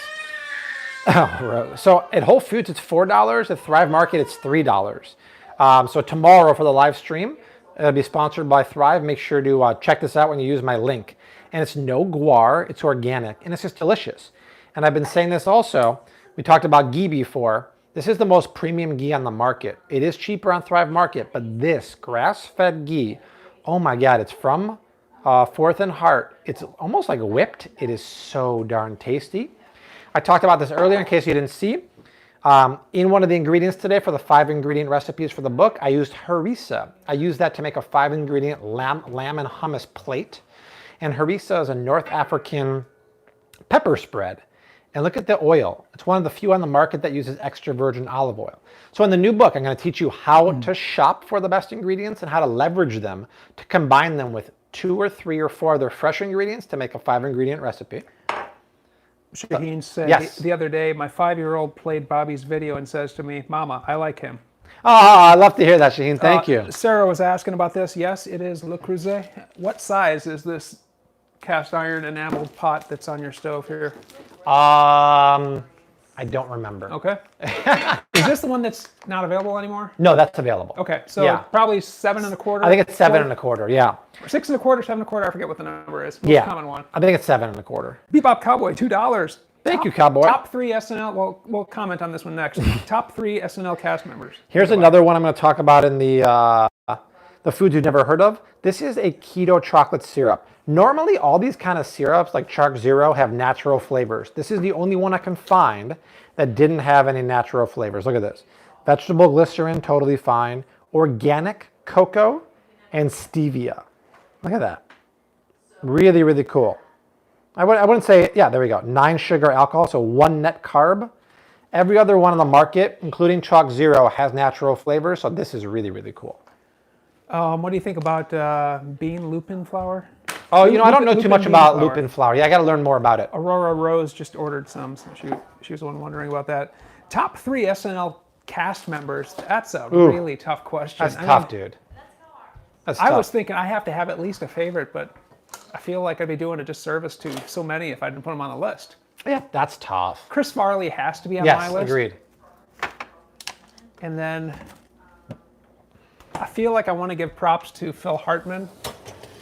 Speaker 1: Oh, Rose. So at Whole Foods, it's $4. At Thrive Market, it's $3. So tomorrow for the live stream, it'll be sponsored by Thrive. Make sure to check this out when you use my link. And it's no guar, it's organic, and it's just delicious. And I've been saying this also. We talked about ghee before. This is the most premium ghee on the market. It is cheaper on Thrive Market, but this grass-fed ghee, oh my God, it's from Fourth and Heart. It's almost like whipped. It is so darn tasty. I talked about this earlier in case you didn't see. In one of the ingredients today for the 5-ingredient recipes for the book, I used harissa. I used that to make a 5-ingredient lamb and hummus plate. And harissa is a North African pepper spread. And look at the oil. It's one of the few on the market that uses extra virgin olive oil. So in the new book, I'm going to teach you how to shop for the best ingredients and how to leverage them to combine them with 2 or 3 or 4 other fresh ingredients to make a 5-ingredient recipe.
Speaker 2: Shaheen said
Speaker 1: Yes.
Speaker 2: the other day, my 5-year-old played Bobby's video and says to me, "Mama, I like him."
Speaker 1: Oh, I love to hear that, Shaheen. Thank you.
Speaker 2: Sarah was asking about this. Yes, it is Le Creuset. What size is this cast iron enameled pot that's on your stove here?
Speaker 1: I don't remember.
Speaker 2: Okay. Is this the one that's not available anymore?
Speaker 1: No, that's available.
Speaker 2: Okay, so
Speaker 1: Yeah.
Speaker 2: probably 7 1/4.
Speaker 1: I think it's 7 1/4. Yeah.
Speaker 2: 6 1/4, 7 1/4. I forget what the number is. Most
Speaker 1: Yeah.
Speaker 2: common one.
Speaker 1: I think it's 7 1/4.
Speaker 2: Bebop Cowboy, $2.
Speaker 1: Thank you, Cowboy.
Speaker 2: Top 3 SNL. Well, we'll comment on this one next. Top 3 SNL cast members.
Speaker 1: Here's another one I'm going to talk about in the foods you've never heard of. This is a keto chocolate syrup. Normally, all these kind of syrups, like Chark Zero, have natural flavors. This is the only one I can find that didn't have any natural flavors. Look at this. Vegetable glycerin, totally fine. Organic cocoa and stevia. Look at that. Really, really cool. I wouldn't say, yeah, there we go. 9 sugar alcohol, so 1 net carb. Every other one on the market, including Chalk Zero, has natural flavors, so this is really, really cool.
Speaker 2: What do you think about bean lupin flour?
Speaker 1: Oh, I don't know too much
Speaker 2: bean
Speaker 1: about
Speaker 2: flour.
Speaker 1: lupin flour. Yeah, I got to learn more about it.
Speaker 2: Aurora Rose just ordered some, so she was the one wondering about that. Top 3 SNL cast members. That's a really tough question.
Speaker 1: That's tough, dude. That's
Speaker 2: I
Speaker 1: tough.
Speaker 2: was thinking I have to have at least a favorite, but I feel like I'd be doing a disservice to so many if I didn't put them on the list.
Speaker 1: Yeah, that's tough.
Speaker 2: Chris Farley has to be on my
Speaker 1: Yes,
Speaker 2: list.
Speaker 1: agreed.
Speaker 2: And then I feel like I want to give props to Phil Hartman.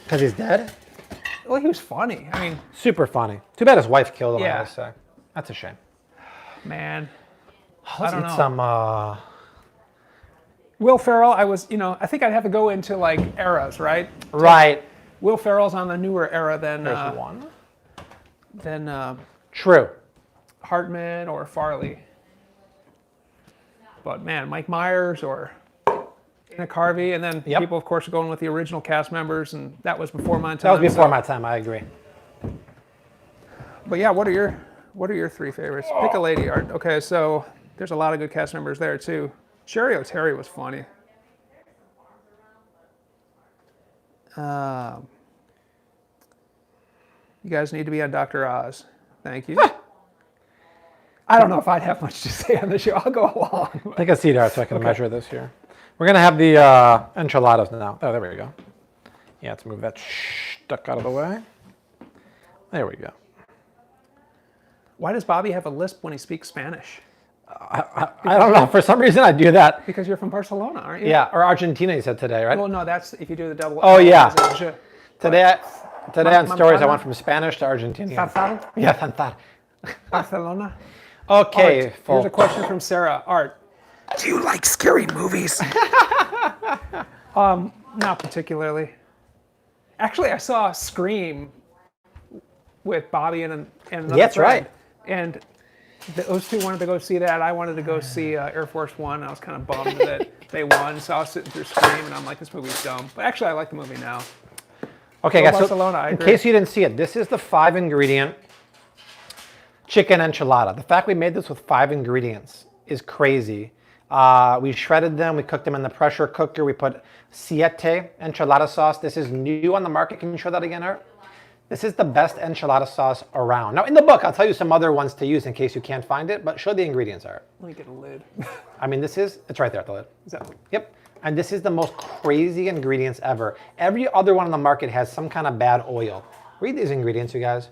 Speaker 1: Because he's dead?
Speaker 2: Well, he was funny. I mean,
Speaker 1: Super funny. Too bad his wife killed him, I
Speaker 2: Yeah.
Speaker 1: gotta say. That's a shame.
Speaker 2: man.
Speaker 1: Let's
Speaker 2: don't
Speaker 1: eat
Speaker 2: know.
Speaker 1: some,
Speaker 2: Will Ferrell, I think I'd have to go into like eras, right?
Speaker 1: right.
Speaker 2: Will Ferrell's on the newer era than
Speaker 1: There's one. True.
Speaker 2: Hartman or Farley. But man, Mike Myers or Dana Carvey, and then
Speaker 1: Yep.
Speaker 2: people, of course, are going with the original cast members, and that was before my time.
Speaker 1: That was before
Speaker 2: so-
Speaker 1: my time, I agree.
Speaker 2: But yeah, what are your 3 favorites? Pick a lady art. Okay, so there's a lot of good cast members there too. Sherry O'Terry was funny. You guys need to be on Dr. Oz. Thank you. I don't know if I'd have much to say on the show. I'll go along.
Speaker 1: Take a seat, Art, so I can measure this here. We're gonna have the enchiladas now. Oh, there we go. Yeah, let's move that stuck out of the way. There we go.
Speaker 2: Why does Bobby have a lisp when he speaks Spanish?
Speaker 1: I don't know. For some reason, I do that.
Speaker 2: Because you're from Barcelona, aren't you?
Speaker 1: Yeah, or Argentina, you said today, right?
Speaker 2: Well, no, that's if you do the double.
Speaker 1: Oh, yeah.
Speaker 2: Je.
Speaker 1: Today on stories, I
Speaker 2: Montana?
Speaker 1: went from Spanish to Argentinian.
Speaker 2: Santal?
Speaker 1: Yeah, Santal.
Speaker 2: Barcelona.
Speaker 1: Okay,
Speaker 2: Art, here's a
Speaker 1: folks.
Speaker 2: question from Sarah. Art, do you like scary movies? Not particularly. Actually, I saw Scream with Bobby and another
Speaker 1: Yeah, that's
Speaker 2: friend.
Speaker 1: right.
Speaker 2: And those two wanted to go see that. I wanted to go see Air Force One. I was kind of bummed that they won, so I was sitting through Scream, and I'm like, this movie's dumb. But actually, I like the movie now.
Speaker 1: Okay,
Speaker 2: Go
Speaker 1: guys,
Speaker 2: Barcelona, I
Speaker 1: in
Speaker 2: agree.
Speaker 1: case you didn't see it, this is the 5-ingredient chicken enchilada. The fact we made this with 5 ingredients is crazy. We shredded them, we cooked them in the pressure cooker, we put siete enchilada sauce. This is new on the market. Can you show that again, Art? This is the best enchilada sauce around. Now, in the book, I'll tell you some other ones to use in case you can't find it, but show the ingredients, Art.
Speaker 2: Let me get a lid.
Speaker 1: I mean, it's right there at the lid.
Speaker 2: Is that
Speaker 1: Yep. And this is the most crazy ingredients ever. Every other one on the market has some kind of bad oil. Read these ingredients, you guys.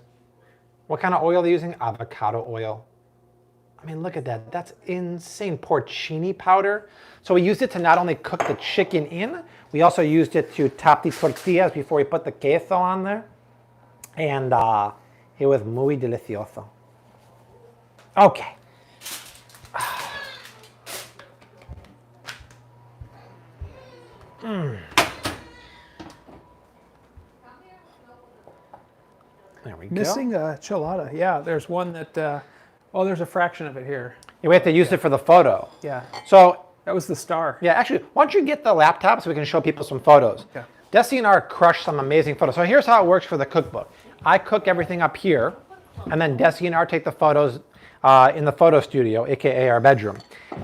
Speaker 1: What kind of oil are they using? Avocado oil. I mean, look at that. That's insane. Porcini powder. So we used it to not only cook the chicken in, we also used it to top the tortillas before we put the queso on there. And it was muy delicioso. Okay. There we go.
Speaker 2: Missing a chilada. Yeah, there's one that, oh, there's a fraction of it here.
Speaker 1: Yeah, we have to use it for the photo.
Speaker 2: Yeah,
Speaker 1: So,
Speaker 2: that was the star.
Speaker 1: yeah, actually, why don't you get the laptop so we can show people some photos?
Speaker 2: Yeah.
Speaker 1: Desi and Art crushed some amazing photos. So here's how it works for the cookbook. I cook everything up here, and then Desi and Art take the photos in the photo studio, aka our bedroom.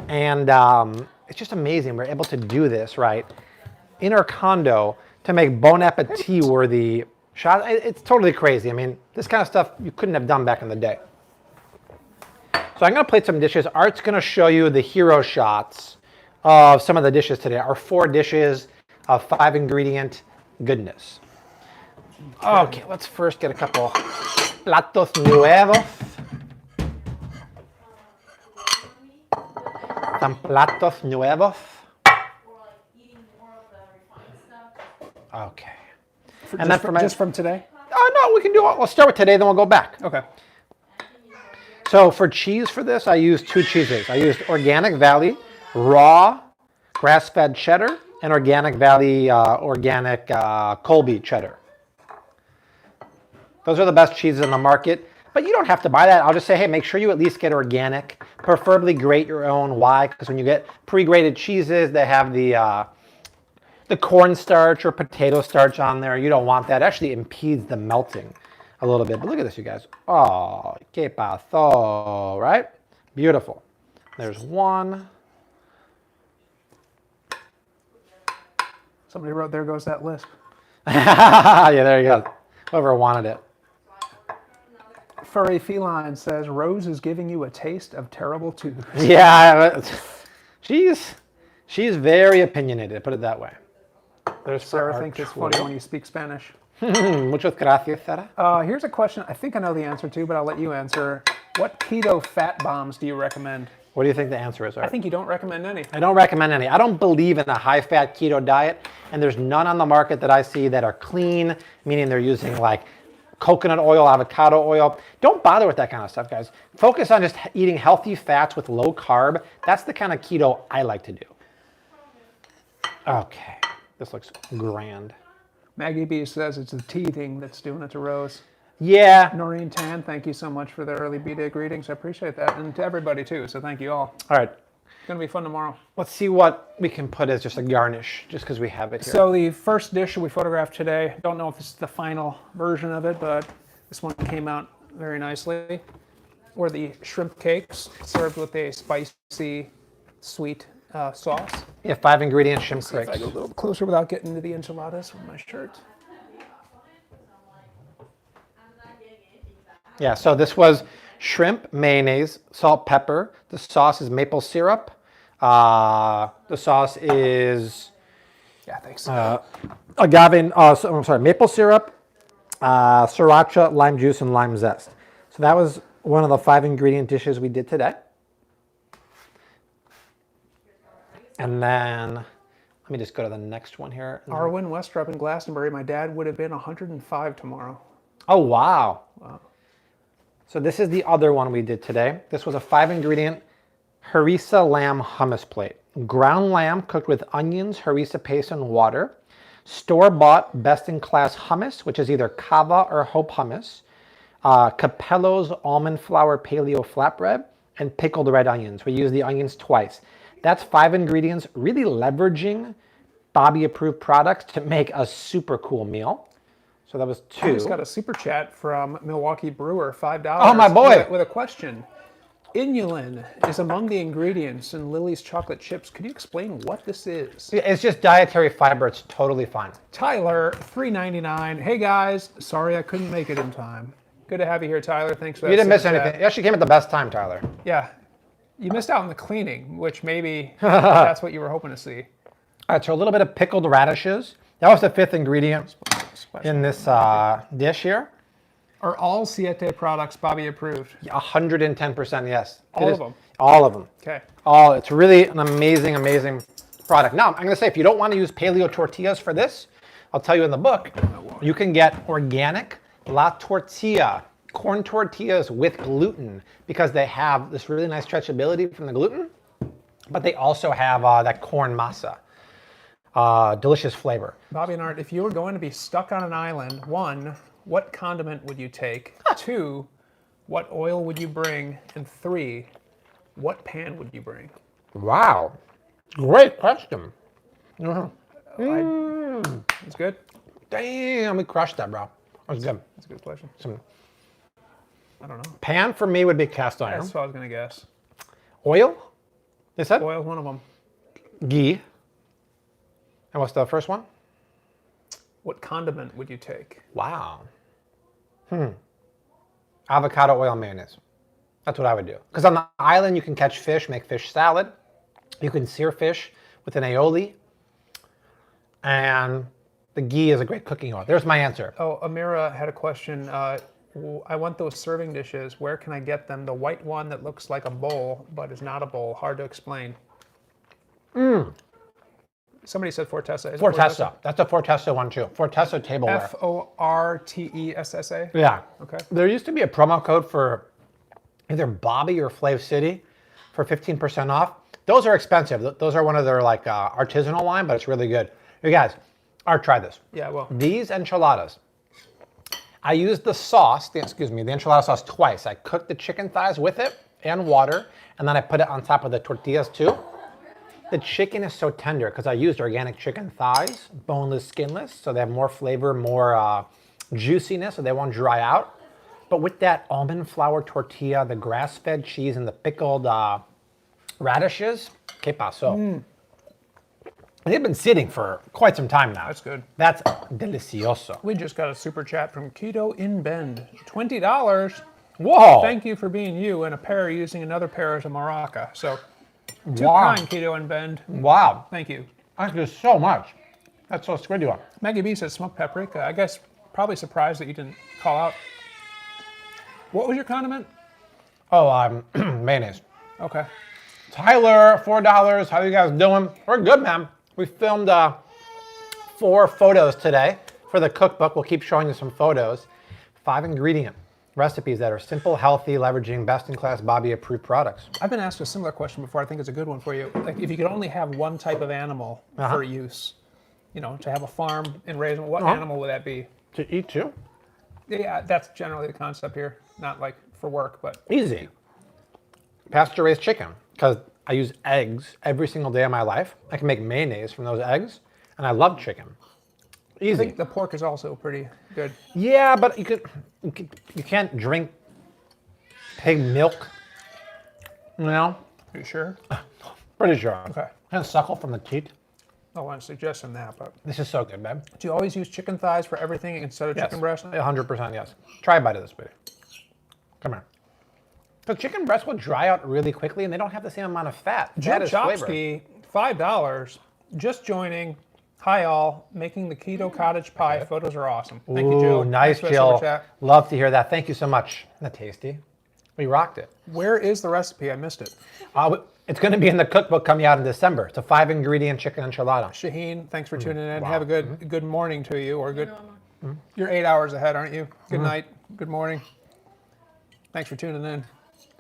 Speaker 1: And it's just amazing. We're able to do this, right, in our condo to make Bon Appetit worthy shots. It's totally crazy. I mean, this kind of stuff you couldn't have done back in the day. So I'm going to plate some dishes. Art's going to show you the hero shots of some of the dishes today. Our 4 dishes of 5-ingredient goodness. Okay, let's first get a couple platos nuevos. Some platos nuevos. Okay. And then
Speaker 2: Just from today?
Speaker 1: Oh, no, we can do it. We'll start with today, then we'll go back.
Speaker 2: Okay.
Speaker 1: So for cheese for this, I used 2 cheeses. I used Organic Valley raw grass-fed cheddar and Organic Valley organic Colby cheddar. Those are the best cheeses in the market, but you don't have to buy that. I'll just say, hey, make sure you at least get organic, preferably grate your own. Why? Because when you get pre-grated cheeses, they have the cornstarch or potato starch on there. You don't want that. It actually impedes the melting a little bit. But look at this, you guys. Oh, que pasó, right? Beautiful. There's one.
Speaker 2: Somebody wrote, there goes that lisp.
Speaker 1: Yeah, there you go. Whoever wanted it.
Speaker 2: Furry Feline says, Rose is giving you a taste of terrible tooth.
Speaker 1: Yeah, she's very opinionated, put it that way. There's
Speaker 2: Sarah thinks it's funny when you speak Spanish.
Speaker 1: Muchas gracias, Sarah.
Speaker 2: Here's a question I think I know the answer to, but I'll let you answer. What keto fat bombs do you recommend?
Speaker 1: What do you think the answer is, Art?
Speaker 2: I think you don't recommend any.
Speaker 1: I don't recommend any. I don't believe in a high-fat keto diet, and there's none on the market that I see that are clean, meaning they're using like coconut oil, avocado oil. Don't bother with that kind of stuff, guys. Focus on just eating healthy fats with low carb. That's the kind of keto I like to do. Okay, this looks grand.
Speaker 2: Maggie B says it's the teething that's doing it to Rose.
Speaker 1: Yeah.
Speaker 2: Noreen Tan, thank you so much for the early B-Day greetings. I appreciate that. And to everybody, too. So thank you all.
Speaker 1: All right.
Speaker 2: It's going to be fun tomorrow.
Speaker 1: Let's see what we can put as just a garnish, just because we have it here.
Speaker 2: So the first dish we photographed today, don't know if this is the final version of it, but this one came out very nicely. Were the shrimp cakes served with a spicy, sweet sauce.
Speaker 1: Yeah, 5-ingredient shrimp
Speaker 2: See if I
Speaker 1: cakes.
Speaker 2: go a little closer without getting into the enchiladas with my shirt.
Speaker 1: Yeah, so this was shrimp, mayonnaise, salt, pepper. The sauce is maple syrup, The sauce is
Speaker 2: Yeah, thanks.
Speaker 1: agave, I'm sorry, maple syrup, sriracha, lime juice, and lime zest. So that was one of the 5 ingredient dishes we did today. And then, let me just go to the next one here.
Speaker 2: Arwen Westrup in Glastonbury. My dad would have been 105 tomorrow.
Speaker 1: Oh, wow. So this is the other one we did today. This was a 5 ingredient Harissa lamb hummus plate. Ground lamb cooked with onions, harissa paste, and water. Store-bought best-in-class hummus, which is either Cava or Hope hummus. Capello's almond flour paleo flatbread, and pickled red onions. We use the onions twice. That's 5 ingredients, really leveraging Bobby-approved products to make a super cool meal. So that was 2.
Speaker 2: I just got a super chat from Milwaukee Brewer, $5.
Speaker 1: Oh, my boy.
Speaker 2: With a question. Inulin is among the ingredients in Lily's chocolate chips. Could you explain what this is?
Speaker 1: It's just dietary fiber. It's totally fine.
Speaker 2: Tyler, $3.99. Hey guys, sorry I couldn't make it in time. Good to have you here, Tyler. Thanks for that.
Speaker 1: You didn't miss
Speaker 2: super chat.
Speaker 1: anything. You actually came at the best time, Tyler.
Speaker 2: Yeah. You missed out on the cleaning, which maybe that's what you were hoping to see.
Speaker 1: All right, so a little bit of pickled radishes. That was the 5th ingredient in this dish here.
Speaker 2: Are all Siete products Bobby approved?
Speaker 1: 110% yes.
Speaker 2: All of them?
Speaker 1: All of them.
Speaker 2: Okay.
Speaker 1: It's really an amazing, amazing product. Now, I'm going to say, if you don't want to use paleo tortillas for this, I'll tell you in the book, you can get organic La Tortilla corn tortillas with gluten because they have this really nice stretchability from the gluten, but they also have that corn masa. Delicious flavor.
Speaker 2: Bobby and Art, if you were going to be stuck on an island, 1, what condiment would you take? 2, what oil would you bring? And 3, what pan would you bring?
Speaker 1: Wow. Great question.
Speaker 2: It's good?
Speaker 1: Damn, we crushed that, bro. That was good.
Speaker 2: That's a good question.
Speaker 1: Some
Speaker 2: I don't know.
Speaker 1: pan for me would be cast iron.
Speaker 2: That's what I was going to guess.
Speaker 1: Oil? They said?
Speaker 2: Oil's one of them.
Speaker 1: Ghee. And what's the first one?
Speaker 2: What condiment would you take?
Speaker 1: Wow. Avocado oil mayonnaise. That's what I would do. Because on the island, you can catch fish, make fish salad. You can sear fish with an aioli. And the ghee is a great cooking oil. There's my answer.
Speaker 2: Oh, Amira had a question. I want those serving dishes. Where can I get them? The white one that looks like a bowl, but is not a bowl. Hard to explain. Somebody said Fortessa. Is it
Speaker 1: Fortessa. That's a Fortessa one too. Fortessa tableware.
Speaker 2: Fortessa?
Speaker 1: Yeah.
Speaker 2: Okay.
Speaker 1: There used to be a promo code for either Bobby or Flav City for 15% off. Those are expensive. Those are one of their like artisanal line, but it's really good. You guys, Art, try this.
Speaker 2: Yeah, well.
Speaker 1: These enchiladas. I used the sauce, the enchilada sauce twice. I cooked the chicken thighs with it and water, and then I put it on top of the tortillas too. The chicken is so tender because I used organic chicken thighs, boneless, skinless, so they have more flavor, more juiciness, so they won't dry out. But with that almond flour tortilla, the grass-fed cheese, and the pickled radishes, que paso? They've been sitting for quite some time now.
Speaker 2: That's good.
Speaker 1: That's delicioso.
Speaker 2: We just got a super chat from Keto in Bend. $20.
Speaker 1: Whoa!
Speaker 2: Thank you for being you and a pair using another pair as a maraca. So, too
Speaker 1: Wow.
Speaker 2: kind, Keto in Bend.
Speaker 1: Wow.
Speaker 2: Thank you.
Speaker 1: Thank you so much. That's so sweet of you.
Speaker 2: Maggie B says smoked paprika. I guess probably surprised that you didn't call out. What was your condiment?
Speaker 1: Oh, mayonnaise.
Speaker 2: Okay.
Speaker 1: Tyler, $4. How you guys doing? We're good, man. We filmed 4 photos today for the cookbook. We'll keep showing you some photos. 5 ingredient recipes that are simple, healthy, leveraging best-in-class Bobby-approved products.
Speaker 2: I've been asked a similar question before. I think it's a good one for you. Like, if you could only have one type of animal for use, you know, to have a farm and raise them, what animal would that be?
Speaker 1: To eat too?
Speaker 2: Yeah, that's generally the concept here. Not like for work, but
Speaker 1: Easy. Pasture-raised chicken, because I use eggs every single day of my life. I can make mayonnaise from those eggs, and I love chicken. Easy.
Speaker 2: I think the pork is also pretty good.
Speaker 1: Yeah, but you can't drink pig milk. You know?
Speaker 2: Are you sure?
Speaker 1: Pretty sure.
Speaker 2: Okay.
Speaker 1: Can't suckle from the teat.
Speaker 2: I wasn't suggesting that, but
Speaker 1: This is so good, babe.
Speaker 2: do you always use chicken thighs for everything instead of chicken breast?
Speaker 1: 100% yes. Try a bite of this, baby. Come here. The chicken breast will dry out really quickly, and they don't have the same amount of fat.
Speaker 2: Jim
Speaker 1: Fat is flavor.
Speaker 2: Chopsky, $5. Just joining. Hi all, making the keto cottage pie. Photos are awesome. Thank you, Jill.
Speaker 1: Ooh, nice,
Speaker 2: Thanks for the
Speaker 1: Jill.
Speaker 2: super chat.
Speaker 1: Love to hear that. Thank you so much. Isn't that tasty? We rocked it.
Speaker 2: Where is the recipe? I missed it.
Speaker 1: It's going to be in the cookbook coming out in December. It's a 5-ingredient chicken enchilada.
Speaker 2: Shaheen, thanks for tuning in.
Speaker 1: Wow.
Speaker 2: Have a good morning to you, or good. You're 8 hours ahead, aren't you? Good night. Good morning. Thanks for tuning in.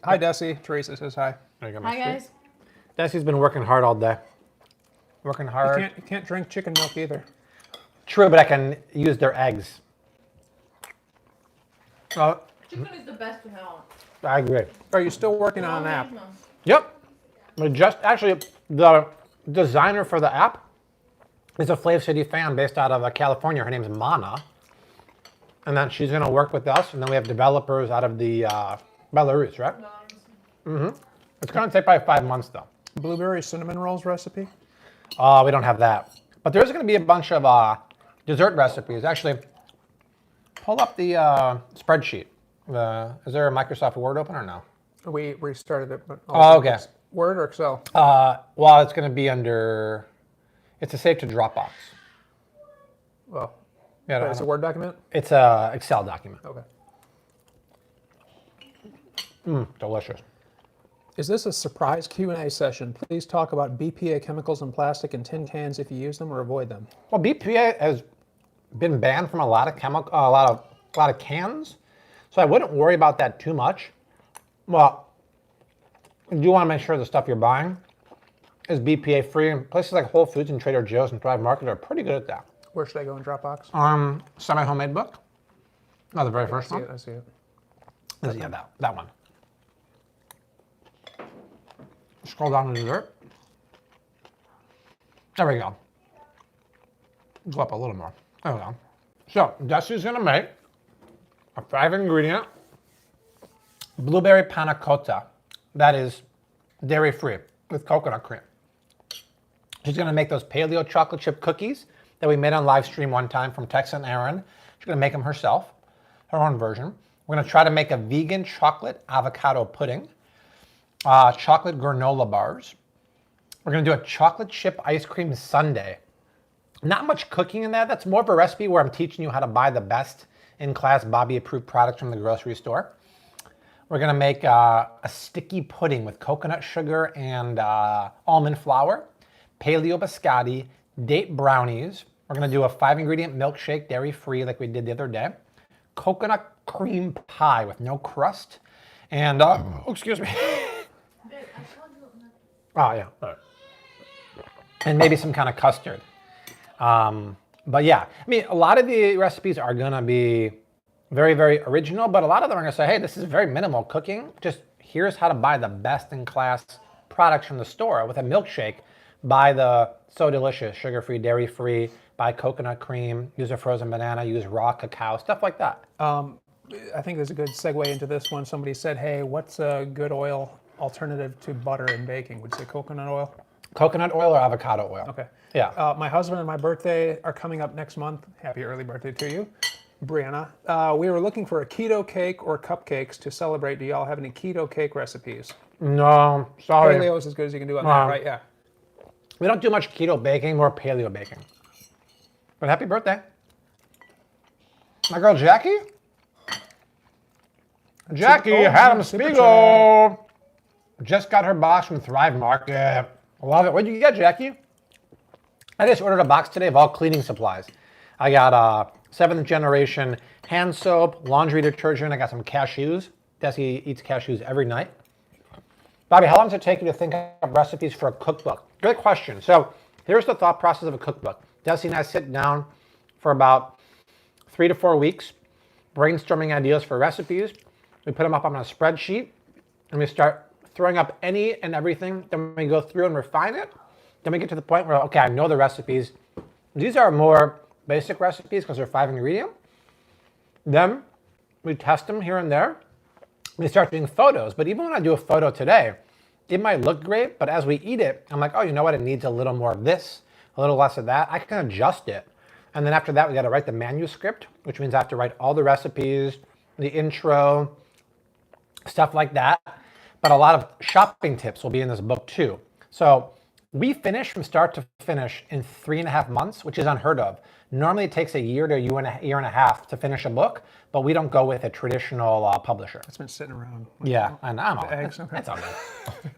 Speaker 2: Hi, Desi. Teresa says hi.
Speaker 1: There you go,
Speaker 3: Hi,
Speaker 1: Miss Street.
Speaker 3: guys.
Speaker 1: Desi's been working hard all day. Working hard.
Speaker 2: You can't drink chicken milk either.
Speaker 1: True, but I can use their eggs.
Speaker 3: Chicken is the best to have.
Speaker 1: I agree.
Speaker 2: Are you still working on an app?
Speaker 1: Yep. We just actually, the designer for the app is a Flav City fan based out of California. Her name's Mana. And then she's going to work with us. And then we have developers out of the Belarus, right? It's going to take probably 5 months, though.
Speaker 2: Blueberry cinnamon rolls recipe?
Speaker 1: We don't have that. But there's going to be a bunch of dessert recipes. Actually, pull up the spreadsheet. Is there a Microsoft Word open or no?
Speaker 2: We restarted it. But
Speaker 1: Oh, okay.
Speaker 2: Word or Excel?
Speaker 1: Well, it's going to be under, it's a save to Dropbox.
Speaker 2: Well,
Speaker 1: Yeah,
Speaker 2: it's a Word document?
Speaker 1: It's a Excel document.
Speaker 2: Okay.
Speaker 1: Delicious.
Speaker 2: Is this a surprise Q&A session? Please talk about BPA chemicals in plastic and tin cans if you use them or avoid them.
Speaker 1: Well, BPA has been banned from a lot of a lot of cans, so I wouldn't worry about that too much. Well, you do want to make sure the stuff you're buying is BPA free, and places like Whole Foods and Trader Joe's and Thrive Market are pretty good at that.
Speaker 2: Where should I go in Dropbox?
Speaker 1: Semi-homemade book. No, the very first one.
Speaker 2: I see it.
Speaker 1: Yeah, that one. Scroll down to dessert. There we go. Go up a little more. There we go. So, Desi's gonna make a 5-ingredient blueberry panna cotta that is dairy-free with coconut cream. She's gonna make those paleo chocolate chip cookies that we made on live stream one time from Tex and Aaron. She's gonna make them herself, her own version. We're gonna try to make a vegan chocolate avocado pudding. Chocolate granola bars. We're gonna do a chocolate chip ice cream sundae. Not much cooking in that. That's more of a recipe where I'm teaching you how to buy the best in-class Bobby-approved products from the grocery store. We're gonna make a sticky pudding with coconut sugar and almond flour, paleo biscotti, date brownies. We're gonna do a 5-ingredient milkshake, dairy-free like we did the other day. Coconut cream pie with no crust. And, excuse me. Oh, yeah. All right. And maybe some kind of custard. But yeah, I mean, a lot of the recipes are going to be very, very original, but a lot of them are going to say, hey, this is very minimal cooking. Just here's how to buy the best in class products from the store. With a milkshake, buy the So Delicious, sugar-free, dairy-free, buy coconut cream, use a frozen banana, use raw cacao, stuff like that.
Speaker 2: I think there's a good segue into this one. Somebody said, hey, what's a good oil alternative to butter in baking? Would you say coconut oil?
Speaker 1: Coconut oil or avocado oil?
Speaker 2: Okay.
Speaker 1: Yeah.
Speaker 2: My husband and my birthday are coming up next month. Happy early birthday to you, Brianna. We were looking for a keto cake or cupcakes to celebrate. Do y'all have any keto cake recipes?
Speaker 1: No, sorry.
Speaker 2: Paleo is as good as you can do on that, right? Yeah.
Speaker 1: We don't do much keto baking, more paleo baking. But happy birthday. My girl Jackie? Jackie, Adam Spiegel. Just got her box from Thrive Market. Love it. What did you get, Jackie? I just ordered a box today of all cleaning supplies. I got 7th generation hand soap, laundry detergent. I got some cashews. Desi eats cashews every night. Bobby, how long does it take you to think up recipes for a cookbook? Good question. So here's the thought process of a cookbook. Desi and I sit down for about 3 to 4 weeks, brainstorming ideas for recipes. We put them up on a spreadsheet, and we start throwing up any and everything. Then we go through and refine it. Then we get to the point where, okay, I know the recipes. These are more basic recipes because they're 5-ingredient. Then we test them here and there. We start doing photos. But even when I do a photo today, it might look great, but as we eat it, I'm like, oh, you know what? It needs a little more of this, a little less of that. I can adjust it. And then after that, we got to write the manuscript, which means I have to write all the recipes, the intro, stuff like that. But a lot of shopping tips will be in this book too. So we finish from start to finish in 3.5 months, which is unheard of. Normally it takes a year to a year and a half to finish a book, but we don't go with a traditional publisher.
Speaker 2: It's been sitting around.
Speaker 1: Yeah, and I'm all
Speaker 2: eggs, okay.
Speaker 1: That's all good.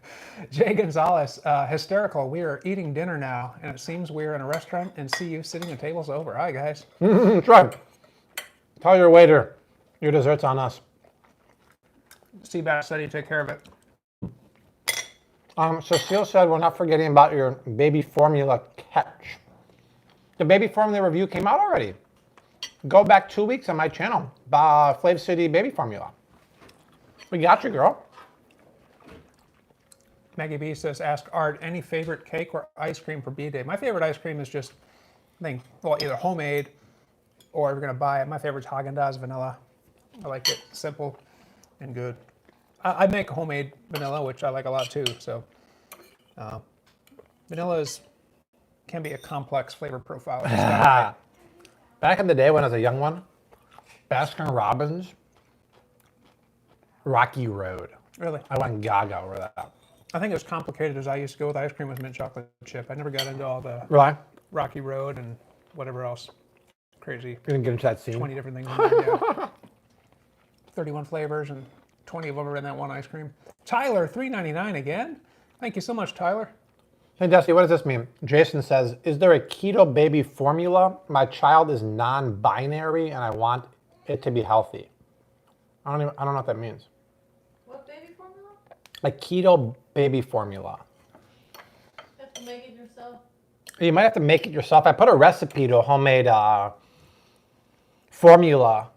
Speaker 2: Jay Gonzalez, hysterical. We are eating dinner now, and it seems we're in a restaurant and see you sitting at tables over. Hi, guys.
Speaker 1: That's right. Tell your waiter, your dessert's on us.
Speaker 2: Seabass said he'd take care of it.
Speaker 1: Cecile said we're not forgetting about your baby formula catch. The baby formula review came out already. Go back 2 weeks on my channel, Flav City Baby Formula. We got you, girl.
Speaker 2: Maggie B says, ask Art, any favorite cake or ice cream for B-Day? My favorite ice cream is just, either homemade or if you're going to buy it. My favorite's Haagen-Dazs vanilla. I like it simple and good. I make homemade vanilla, which I like a lot too. So vanilla can be a complex flavor profile.
Speaker 1: Back in the day when I was a young one, Baskin Robbins, Rocky Road.
Speaker 2: Really?
Speaker 1: I went gaga over that.
Speaker 2: I think as complicated as I used to go with ice cream with mint chocolate chip. I never got into all the
Speaker 1: Really?
Speaker 2: Rocky Road and whatever else. Crazy.
Speaker 1: You didn't get into that scene?
Speaker 2: 20 different things in there, yeah. 31 flavors and 20 of them are in that one ice cream. Tyler, $3.99 again. Thank you so much, Tyler.
Speaker 1: Hey, Dusty, what does this mean? Jason says, is there a keto baby formula? My child is non-binary and I want it to be healthy. I don't know what that means.
Speaker 3: What baby formula?
Speaker 1: Like keto baby formula.
Speaker 3: You have to make it yourself.
Speaker 1: You might have to make it yourself. I put a recipe to a homemade formula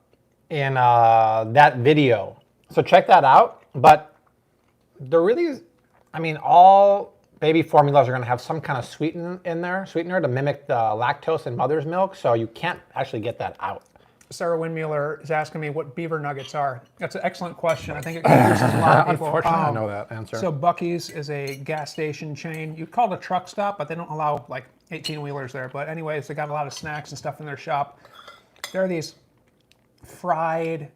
Speaker 1: in that video. So check that out. But there really is, all baby formulas are going to have some kind of sweetener to mimic the lactose in mother's milk. So you can't actually get that out.
Speaker 2: Sarah Windmuller is asking me what beaver nuggets are. That's an excellent question. I think it confuses a lot of people.
Speaker 1: Unfortunately, I know that answer.
Speaker 2: So Buc-ee's is a gas station chain. You'd call it a truck stop, but they don't allow like 18-wheelers there. But anyways, they got a lot of snacks and stuff in their shop. There are these fried,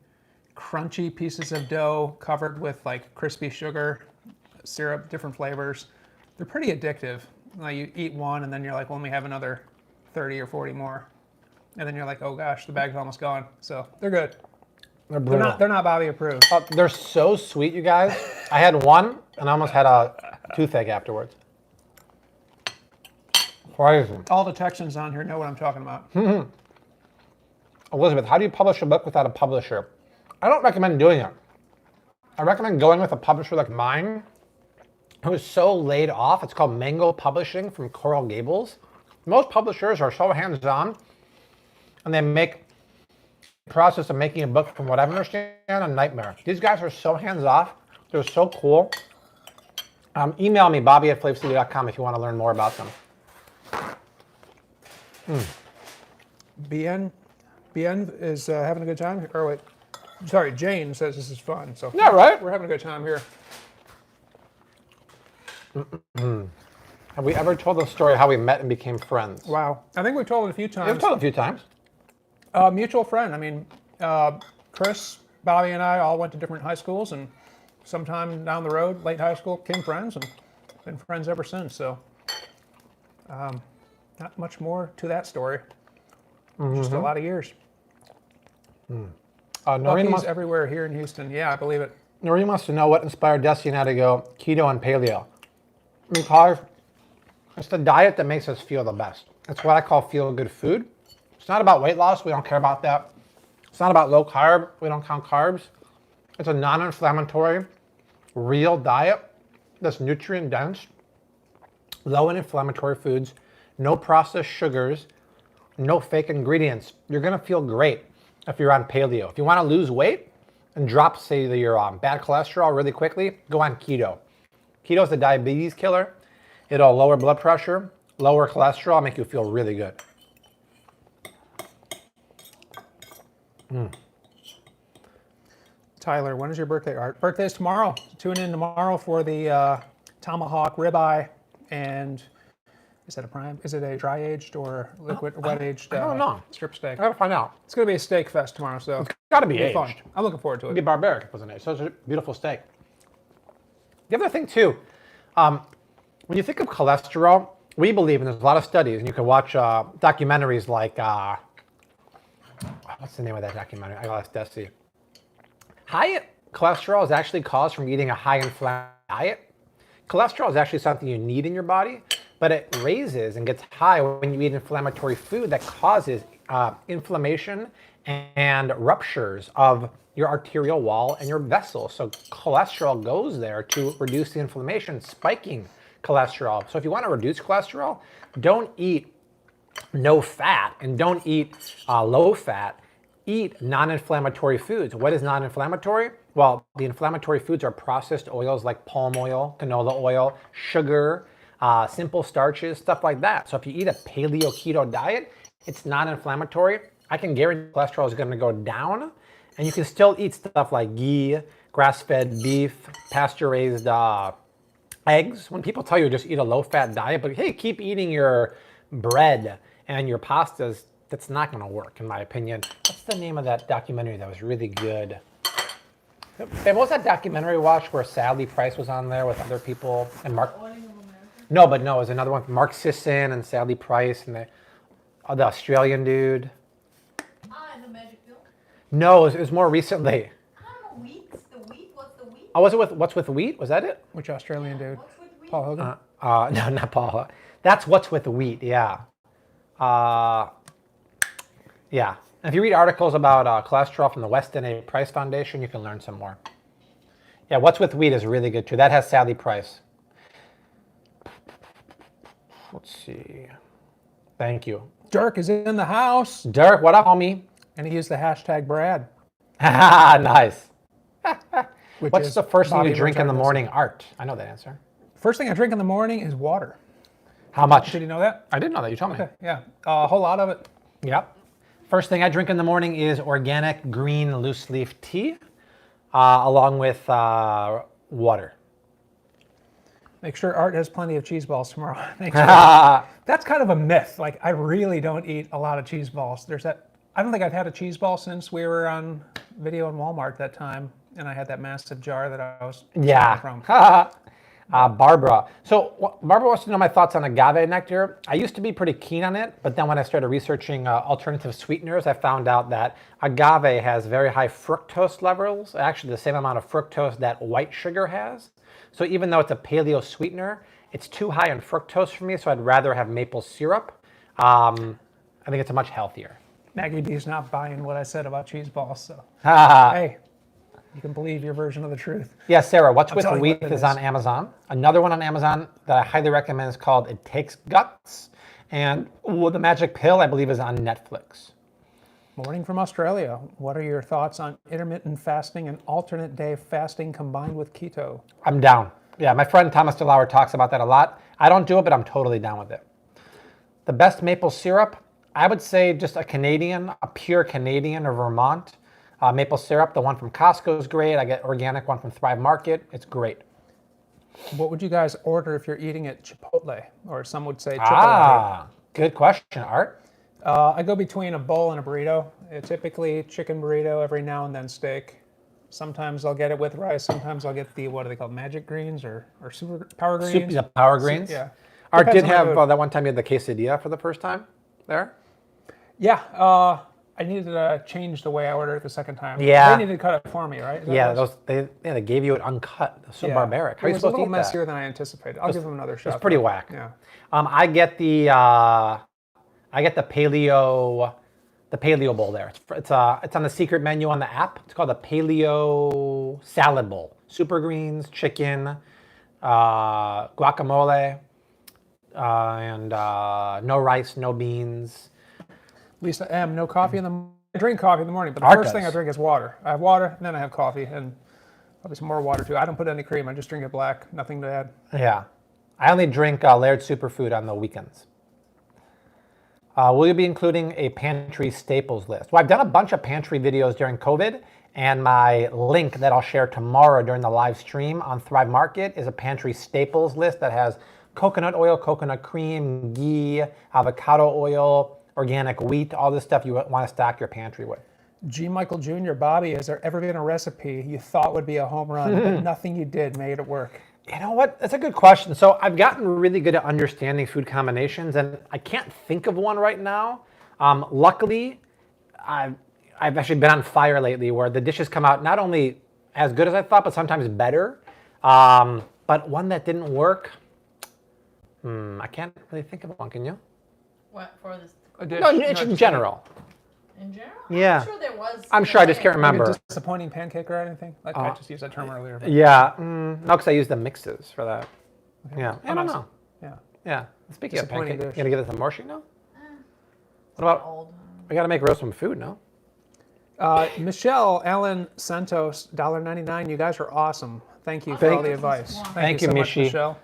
Speaker 2: crunchy pieces of dough covered with like crispy sugar, syrup, different flavors. They're pretty addictive. Like you eat one and then you're like, well, let me have another 30 or 40 more. And then you're like, oh gosh, the bag's almost gone. So they're good. They're not Bobby approved.
Speaker 1: They're so sweet, you guys. I had one and I almost had a toothache afterwards. Crazy.
Speaker 2: All the Texans on here know what I'm talking about.
Speaker 1: Elizabeth, how do you publish a book without a publisher? I don't recommend doing it. I recommend going with a publisher like mine, who is so laid off. It's called Mango Publishing from Coral Gables. Most publishers are so hands-on, and they make the process of making a book, from what I understand, a nightmare. These guys are so hands-off. They're so cool. Email me, bobby@flavcity.com, if you want to learn more about them.
Speaker 2: BN is having a good time. Or wait, sorry, Jane says this is fun. So
Speaker 1: Yeah, right?
Speaker 2: we're having a good time here.
Speaker 1: Have we ever told the story how we met and became friends?
Speaker 2: Wow, I think we've told it a few times.
Speaker 1: We've told it a few times.
Speaker 2: Mutual friend. Chris, Bobby, and I all went to different high schools, and sometime down the road, late high school, became friends, and been friends ever since. So, not much more to that story. Just a lot of years.
Speaker 1: Noreen
Speaker 2: Buc-ee's everywhere here in Houston. Yeah, I believe it.
Speaker 1: Noreen wants to know what inspired Dusty and I to go keto and paleo. Because it's the diet that makes us feel the best. It's what I call feel-good food. It's not about weight loss. We don't care about that. It's not about low carb. We don't count carbs. It's a non-inflammatory, real diet that's nutrient dense, low in inflammatory foods, no processed sugars, no fake ingredients. You're going to feel great if you're on paleo. If you want to lose weight and drop, say, your bad cholesterol really quickly, go on keto. Keto is the diabetes killer. It'll lower blood pressure, lower cholesterol, make you feel really good.
Speaker 2: Tyler, when is your birthday, Art? Birthday's tomorrow. Tune in tomorrow for the tomahawk ribeye and Is it a prime? Is it a dry aged or liquid wet aged?
Speaker 1: I don't know.
Speaker 2: Strip steak.
Speaker 1: I gotta find out.
Speaker 2: It's gonna be a steak fest tomorrow, so
Speaker 1: It's gotta be
Speaker 2: it'll
Speaker 1: aged.
Speaker 2: fun. I'm looking forward to
Speaker 1: It'd be
Speaker 2: it.
Speaker 1: barbaric if it wasn't aged. So it's a beautiful steak. The other thing too, when you think of cholesterol, we believe, and there's a lot of studies, and you can watch documentaries like, what's the name of that documentary? I gotta ask Desi. High cholesterol is actually caused from eating a high inflammatory diet. Cholesterol is actually something you need in your body, but it raises and gets high when you eat inflammatory food that causes inflammation and ruptures of your arterial wall and your vessels. So cholesterol goes there to reduce the inflammation, spiking cholesterol. So if you want to reduce cholesterol, don't eat no fat and don't eat low fat. Eat non-inflammatory foods. What is non-inflammatory? Well, the inflammatory foods are processed oils like palm oil, canola oil, sugar, simple starches, stuff like that. So if you eat a paleo keto diet, it's non-inflammatory. I can guarantee cholesterol is going to go down, and you can still eat stuff like ghee, grass-fed beef, pasture-raised eggs. When people tell you just eat a low-fat diet, but hey, keep eating your bread and your pastas, that's not going to work, in my opinion. What's the name of that documentary that was really good? Babe, what was that documentary we watched where Sally Price was on there with other people and Mark?
Speaker 3: Morning of America.
Speaker 1: No, but no, it was another one. Mark Sisson and Sally Price and the Australian dude.
Speaker 3: And the magic pill.
Speaker 1: No, it was more recently.
Speaker 3: I don't know, wheats? The wheat? What's the wheat?
Speaker 1: Oh, was it with What's with Wheat? Was that it?
Speaker 2: Which Australian dude?
Speaker 3: What's with wheat?
Speaker 2: Paul Hogan?
Speaker 1: No, not Paula. That's What's with Wheat, yeah. Yeah. And if you read articles about cholesterol from the Weston A. Price Foundation, you can learn some more. Yeah, What's with Wheat is really good too. That has Sally Price. Let's see. Thank you.
Speaker 2: Dirk is in the house,
Speaker 1: Dirk, what up, homie?
Speaker 2: and he used the hashtag Brad.
Speaker 1: Nice.
Speaker 2: Which
Speaker 1: What's
Speaker 2: is
Speaker 1: the first thing
Speaker 2: Bobby
Speaker 1: you drink in the
Speaker 2: Burns'
Speaker 1: morning? Art. I know that answer.
Speaker 2: First thing I drink in the morning is water.
Speaker 1: How much?
Speaker 2: Did you know that?
Speaker 1: I didn't know that. You told me.
Speaker 2: Okay, yeah, a whole lot of it.
Speaker 1: Yep. First thing I drink in the morning is organic green loose leaf tea, along with water.
Speaker 2: Make sure Art has plenty of cheese balls tomorrow. Make sure. That's kind of a myth. Like, I really don't eat a lot of cheese balls. There's that. I don't think I've had a cheese ball since we were on video in Walmart that time, and I had that massive jar that I was
Speaker 1: Yeah.
Speaker 2: from.
Speaker 1: Barbara. So Barbara wants to know my thoughts on agave nectar. I used to be pretty keen on it, but then when I started researching alternative sweeteners, I found out that agave has very high fructose levels, actually the same amount of fructose that white sugar has. So even though it's a paleo sweetener, it's too high in fructose for me, so I'd rather have maple syrup. I think it's much healthier.
Speaker 2: Maggie D's not buying what I said about cheese balls, so hey, you can believe your version of the truth.
Speaker 1: Yeah, Sarah, What's with
Speaker 2: telling you
Speaker 1: Wheat
Speaker 2: what it
Speaker 1: is
Speaker 2: is.
Speaker 1: on Amazon. Another one on Amazon that I highly recommend is called It Takes Guts. And The Magic Pill, I believe, is on Netflix.
Speaker 2: Morning from Australia. What are your thoughts on intermittent fasting and alternate day fasting combined with keto?
Speaker 1: I'm down. Yeah, my friend Thomas DeLauer talks about that a lot. I don't do it, but I'm totally down with it. The best maple syrup, I would say just a Canadian, a pure Canadian or Vermont maple syrup. The one from Costco is great. I get organic one from Thrive Market. It's great.
Speaker 2: What would you guys order if you're eating at Chipotle? Or some would say Chipotle.
Speaker 1: Good question, Art.
Speaker 2: I go between a bowl and a burrito. Typically chicken burrito, every now and then steak. Sometimes I'll get it with rice. Sometimes I'll get the, what are they called, magic greens or super power greens?
Speaker 1: Yeah, power greens.
Speaker 2: Yeah.
Speaker 1: Art
Speaker 2: Depends
Speaker 1: did
Speaker 2: on my
Speaker 1: have
Speaker 2: mood.
Speaker 1: that one time you had the quesadilla for the first time there.
Speaker 2: Yeah. I needed to change the way I ordered it the second time.
Speaker 1: Yeah.
Speaker 2: They needed to cut it for me, right? Is that
Speaker 1: Yeah,
Speaker 2: what it was?
Speaker 1: they gave you it uncut. That's so
Speaker 2: Yeah.
Speaker 1: barbaric. How are
Speaker 2: It
Speaker 1: you
Speaker 2: was a
Speaker 1: supposed to
Speaker 2: little
Speaker 1: eat
Speaker 2: messier
Speaker 1: that?
Speaker 2: than I anticipated. I'll give them another shot.
Speaker 1: It's pretty
Speaker 2: though.
Speaker 1: whack.
Speaker 2: Yeah.
Speaker 1: I get the paleo bowl there. It's on the secret menu on the app. It's called the paleo salad bowl. Super greens, chicken, guacamole, and no rice, no beans.
Speaker 2: At least I am. No coffee in the morning. I drink coffee in the morning, but the
Speaker 1: Art
Speaker 2: first thing I
Speaker 1: does.
Speaker 2: drink is water. I have water, and then I have coffee, and probably some more water too. I don't put any cream. I just drink it black. Nothing to add.
Speaker 1: Yeah. I only drink Laird Superfood on the weekends. Will you be including a pantry staples list? Well, I've done a bunch of pantry videos during COVID, and my link that I'll share tomorrow during the live stream on Thrive Market is a pantry staples list that has coconut oil, coconut cream, ghee, avocado oil, organic wheat, all this stuff you want to stock your pantry with.
Speaker 2: G. Michael Jr., Bobby, has there ever been a recipe you thought would be a home run, but nothing you did made it work?
Speaker 1: You know what? That's a good question. So I've gotten really good at understanding food combinations, and I can't think of one right now. Luckily, I've actually been on fire lately where the dishes come out not only as good as I thought, but sometimes better. But one that didn't work, I can't really think of one. Can you?
Speaker 3: What, for this?
Speaker 1: No, it's in general.
Speaker 3: In general?
Speaker 1: Yeah.
Speaker 3: I'm sure there was.
Speaker 1: I'm sure, I just can't remember.
Speaker 2: Like a disappointing pancake or anything? Like I just used that term earlier. But
Speaker 1: Yeah, no, because I used the mixes for that.
Speaker 2: Okay.
Speaker 1: Yeah, I don't know.
Speaker 2: Yeah.
Speaker 1: Yeah, speaking of
Speaker 2: Disappointing
Speaker 1: pancake,
Speaker 2: dish.
Speaker 1: you gonna give it some more sheet now?
Speaker 3: It's
Speaker 1: What about,
Speaker 3: old.
Speaker 1: we gotta make roast some food, no?
Speaker 2: Michelle Allen Santos, $1.99. You guys are awesome. Thank you for
Speaker 1: Thank-
Speaker 2: all the advice.
Speaker 1: Thank you,
Speaker 2: so much,
Speaker 1: Michi.
Speaker 2: Michelle.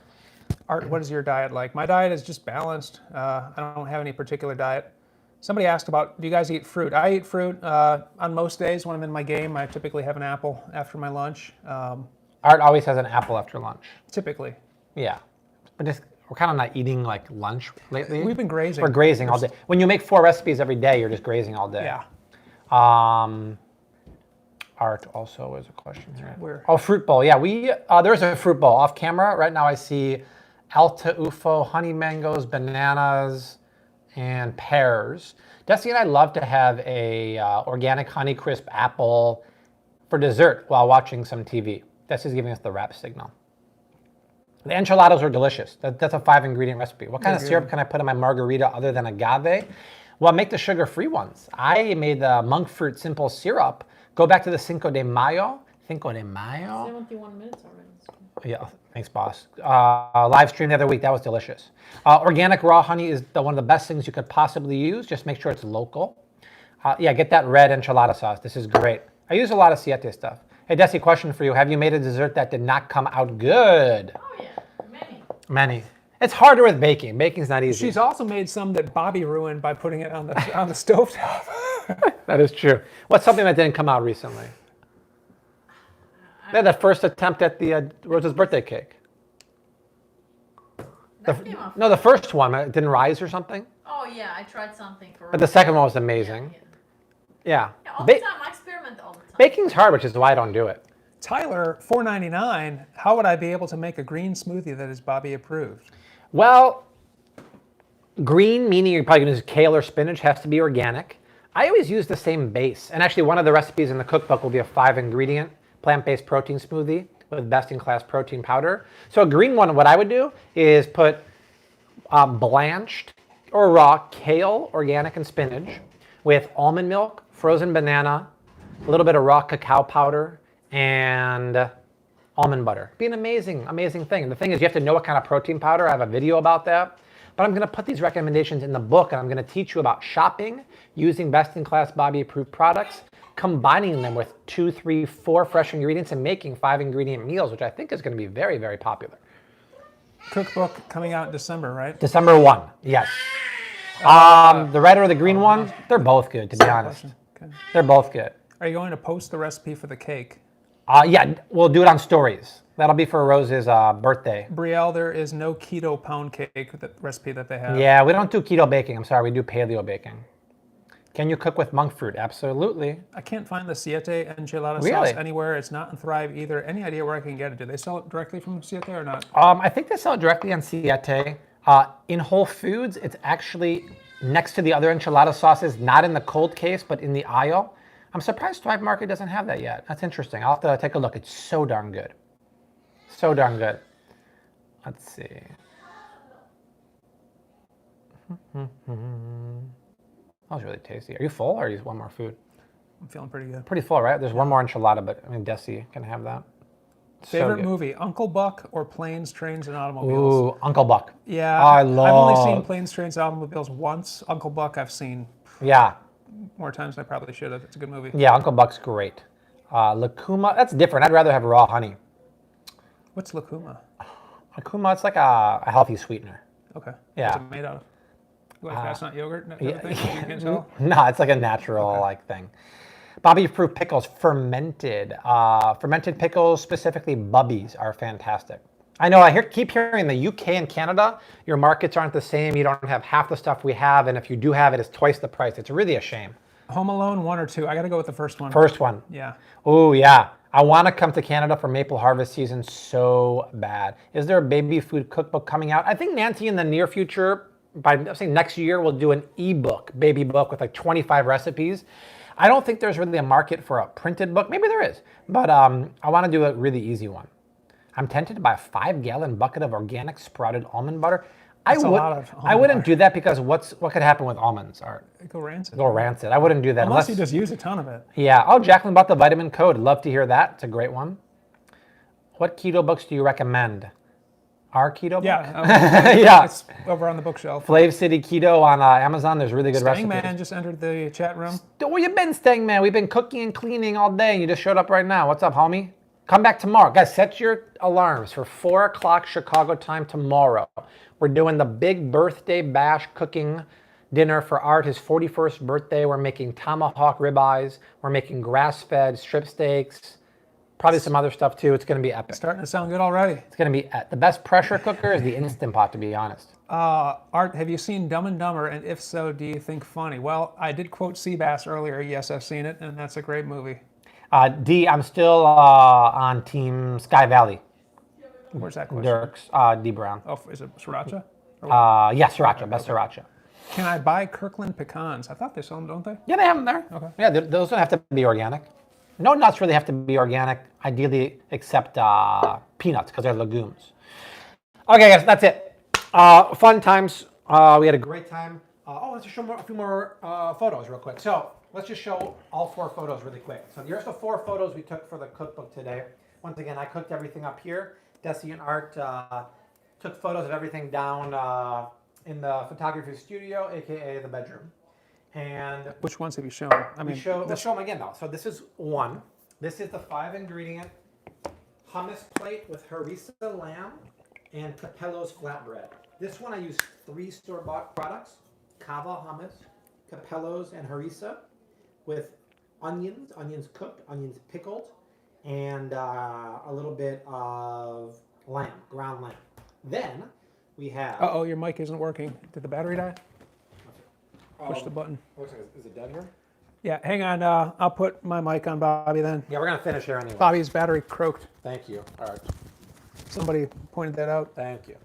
Speaker 2: Art, what is your diet like? My diet is just balanced. I don't have any particular diet. Somebody asked about, do you guys eat fruit? I eat fruit on most days when I'm in my game. I typically have an apple after my lunch.
Speaker 1: Art always has an apple after lunch.
Speaker 2: Typically.
Speaker 1: Yeah, but just, we're kind of not eating like lunch lately.
Speaker 2: We've been grazing.
Speaker 1: We're grazing all day. When you make 4 recipes every day, you're just grazing all day.
Speaker 2: Yeah.
Speaker 1: Art also is a question here.
Speaker 2: Where?
Speaker 1: Oh, fruit bowl. Yeah, there's a fruit bowl off camera. Right now I see Alta UFO, honey mangoes, bananas, and pears. Desi and I love to have a organic Honeycrisp apple for dessert while watching some TV. Desi's giving us the wrap signal. The enchiladas are delicious. That's a 5-ingredient recipe. What kind of syrup can I put in my margarita other than agave? Well, make the sugar-free ones. I made the monk fruit simple syrup. Go back to the Cinco de Mayo.
Speaker 3: 71 minutes already.
Speaker 1: Yeah, thanks, boss. Live stream the other week. That was delicious. Organic raw honey is one of the best things you could possibly use. Just make sure it's local. Yeah, get that red enchilada sauce. This is great. I use a lot of Siete stuff. Hey, Desi, question for you. Have you made a dessert that did not come out good?
Speaker 3: Oh yeah, many.
Speaker 1: Many. It's harder with baking. Baking's not easy.
Speaker 2: She's also made some that Bobby ruined by putting it on the stovetop.
Speaker 1: That is true. What's something that didn't come out recently? They had the first attempt at the Rose's birthday cake.
Speaker 3: That came out.
Speaker 1: No, the first one. It didn't rise or something.
Speaker 3: Oh yeah, I tried something for.
Speaker 1: But the second one was amazing.
Speaker 3: Yeah.
Speaker 1: Yeah.
Speaker 3: All the time, I experiment all the time.
Speaker 1: Baking's hard, which is why I don't do it.
Speaker 2: Tyler, $4.99. How would I be able to make a green smoothie that is Bobby approved?
Speaker 1: Well, green, meaning you're probably going to use kale or spinach, has to be organic. I always use the same base. And actually, one of the recipes in the cookbook will be a 5-ingredient plant-based protein smoothie with best-in-class protein powder. So a green one, what I would do is put blanched or raw kale, organic, and spinach with almond milk, frozen banana, a little bit of raw cacao powder, and almond butter. Be an amazing, amazing thing. And the thing is, you have to know what kind of protein powder. I have a video about that. But I'm going to put these recommendations in the book, and I'm going to teach you about shopping, using best-in-class Bobby-approved products, combining them with 2, 3, 4 fresh ingredients, and making 5-ingredient meals, which I think is going to be very, very popular.
Speaker 2: Cookbook coming out in December, right?
Speaker 1: December 1, yes. The red or the green one, they're both good, to be honest.
Speaker 2: Okay.
Speaker 1: They're both good.
Speaker 2: Are you going to post the recipe for the cake?
Speaker 1: Yeah, we'll do it on stories. That'll be for Rose's birthday.
Speaker 2: Brielle, there is no keto pound cake recipe that they have.
Speaker 1: Yeah, we don't do keto baking. I'm sorry, we do paleo baking. Can you cook with monk fruit? Absolutely.
Speaker 2: I can't find the Siete enchilada
Speaker 1: Really?
Speaker 2: sauce anywhere. It's not in Thrive either. Any idea where I can get it? Do they sell it directly from Siete or not?
Speaker 1: I think they sell it directly on Siete. In Whole Foods, it's actually next to the other enchilada sauces, not in the cold case, but in the aisle. I'm surprised Thrive Market doesn't have that yet. That's interesting. I'll have to take a look. It's so darn good. So darn good. Let's see. That was really tasty. Are you full or you just want more food?
Speaker 2: I'm feeling pretty good.
Speaker 1: Pretty full, right? There's one more enchilada, but I mean, Desi can have that.
Speaker 2: Favorite
Speaker 1: good.
Speaker 2: movie, Uncle Buck or Planes, Trains, and Automobiles?
Speaker 1: Ooh, Uncle Buck.
Speaker 2: Yeah,
Speaker 1: I
Speaker 2: I've only
Speaker 1: love-
Speaker 2: seen Planes, Trains, and Automobiles once. Uncle Buck I've seen
Speaker 1: Yeah,
Speaker 2: more times than I probably should have. It's a good movie.
Speaker 1: yeah, Uncle Buck's great. Lacuma, that's different. I'd rather have raw honey.
Speaker 2: What's Lacuma?
Speaker 1: Lacuma, it's like a healthy sweetener.
Speaker 2: Okay.
Speaker 1: Yeah.
Speaker 2: What's it made out of? Like that's not yogurt? Type of thing? You can tell?
Speaker 1: No, it's like a natural like thing. Bobby-approved pickles, fermented. Fermented pickles, specifically Bubbies, are fantastic. I know, keep hearing the UK and Canada, your markets aren't the same. You don't have half the stuff we have. And if you do have it, it's twice the price. It's really a shame.
Speaker 2: Home Alone 1 or 2? I got to go with the first one.
Speaker 1: First one.
Speaker 2: Yeah.
Speaker 1: Oh, yeah. I want to come to Canada for maple harvest season so bad. Is there a baby food cookbook coming out? I think Nancy in the near future, by saying next year, will do an ebook, baby book with like 25 recipes. I don't think there's really a market for a printed book. Maybe there is, but I want to do a really easy one. I'm tempted to buy a 5-gallon bucket of organic sprouted almond butter. I wouldn't do that because what could happen with almonds?
Speaker 2: Go rancid.
Speaker 1: Go rancid. I wouldn't do that
Speaker 2: unless you just use a ton of it.
Speaker 1: Yeah. Oh, Jacqueline bought the vitamin code. Love to hear that. It's a great one. What keto books do you recommend? Our keto book?
Speaker 2: Yeah.
Speaker 1: Yeah.
Speaker 2: It's over on the bookshelf.
Speaker 1: Flav City Keto on Amazon. There's really good recipes.
Speaker 2: Man just entered the chat room.
Speaker 1: Where you been, Stang Man? We've been cooking and cleaning all day, and you just showed up right now. What's up, homie? Come back tomorrow. Guys, set your alarms for 4 o'clock Chicago time tomorrow. We're doing the big birthday bash cooking dinner for Art, his 41st birthday. We're making tomahawk ribeyes. We're making grass-fed strip steaks. Probably some other stuff too. It's going to be epic.
Speaker 2: Starting to sound good already.
Speaker 1: It's going to be the best pressure cooker is the Instant Pot, to be honest.
Speaker 2: Art, have you seen Dumb and Dumber? And if so, do you think funny? Well, I did quote Seabass earlier. Yes, I've seen it, and that's a great movie.
Speaker 1: D, I'm still on Team Sky Valley.
Speaker 2: Where's that question?
Speaker 1: Dirks, D Brown.
Speaker 2: Oh, is it Sriracha?
Speaker 1: Yeah, Sriracha, best Sriracha.
Speaker 2: Can I buy Kirkland pecans? I thought they sell them, don't they?
Speaker 1: Yeah, they have them there.
Speaker 2: Okay.
Speaker 1: Yeah, those don't have to be organic. No nuts really have to be organic, ideally, except peanuts, because they're legumes. Okay, guys, that's it. Fun times. We had a great time. Let's just show a few more photos real quick. So let's just show all 4 photos really quick. So here's the 4 photos we took for the cookbook today. Once again, I cooked everything up here. Desi and Art took photos of everything down in the photography studio, aka the bedroom. And
Speaker 2: which ones have you shown? I mean,
Speaker 1: let's show them again though. So this is one. This is the 5-ingredient hummus plate with harissa lamb and Capello's flatbread. This one I use 3 store-bought products: Cava hummus, Capello's, and harissa, with onions cooked, onions pickled, and a little bit of lamb, ground lamb. Then we have.
Speaker 2: Uh-oh, your mic isn't working. Did the battery die? Push the button.
Speaker 1: Is it dead here?
Speaker 2: Yeah, hang on. I'll put my mic on Bobby then.
Speaker 1: Yeah, we're gonna finish here anyway.
Speaker 2: Bobby's battery croaked.
Speaker 1: Thank you. All right.
Speaker 2: Somebody pointed that out.
Speaker 1: Thank you.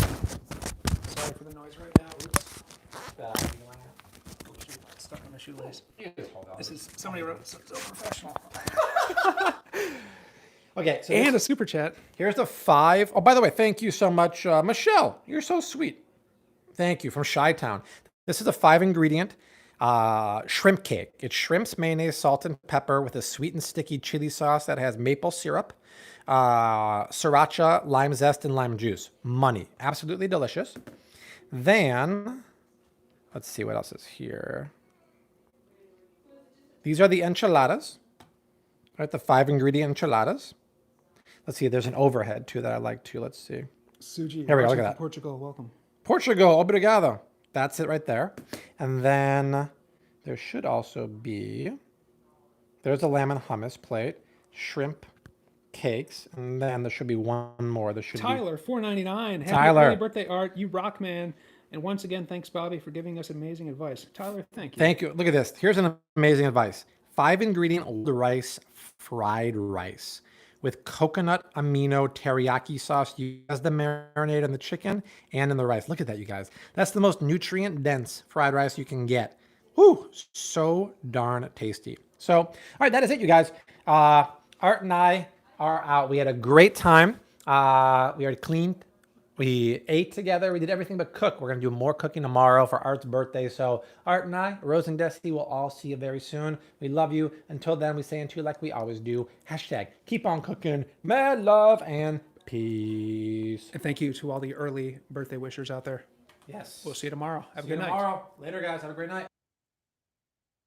Speaker 2: Sorry for the noise right now. Oops. Stuck on my shoelace. This is somebody wrote so professional.
Speaker 1: Okay, so
Speaker 2: and a super chat.
Speaker 1: Here's the 5. Oh, by the way, thank you so much, Michelle. You're so sweet. Thank you, from Chi-Town. This is a 5-ingredient shrimp cake. It's shrimps, mayonnaise, salt, and pepper with a sweet and sticky chili sauce that has maple syrup, sriracha, lime zest, and lime juice. Money. Absolutely delicious. Then, let's see what else is here. These are the enchiladas. Right, the 5-ingredient enchiladas. Let's see, there's an overhead too that I like too. Let's see.
Speaker 2: Suji.
Speaker 1: Here we go, look at that.
Speaker 2: Portugal, welcome.
Speaker 1: Portugal, obrigado. That's it right there. And then there should also be, there's a lamb and hummus plate, shrimp cakes, and then there should be one more. There should
Speaker 2: Tyler, $4.99. Happy
Speaker 1: Tyler.
Speaker 2: early birthday, Art. You rock, man. And once again, thanks, Bobby, for giving us amazing advice. Tyler, thank you.
Speaker 1: Thank you. Look at this. Here's an amazing advice. 5-ingredient old rice, fried rice with coconut amino teriyaki sauce used as the marinade in the chicken and in the rice. Look at that, you guys. That's the most nutrient-dense fried rice you can get. Whew, so darn tasty. So, all right, that is it, you guys. Art and I are out. We had a great time. We already cleaned. We ate together. We did everything but cook. We're going to do more cooking tomorrow for Art's birthday. So Art and I, Rose and Desi, will all see you very soon. We love you. Until then, we say unto you like we always do. Hashtag keep on cooking. Mad love and peace.
Speaker 2: And thank you to all the early birthday wishers out there.
Speaker 1: Yes.
Speaker 2: We'll see you tomorrow. Have a
Speaker 1: See you
Speaker 2: good night.
Speaker 1: tomorrow. Later, guys. Have a great night.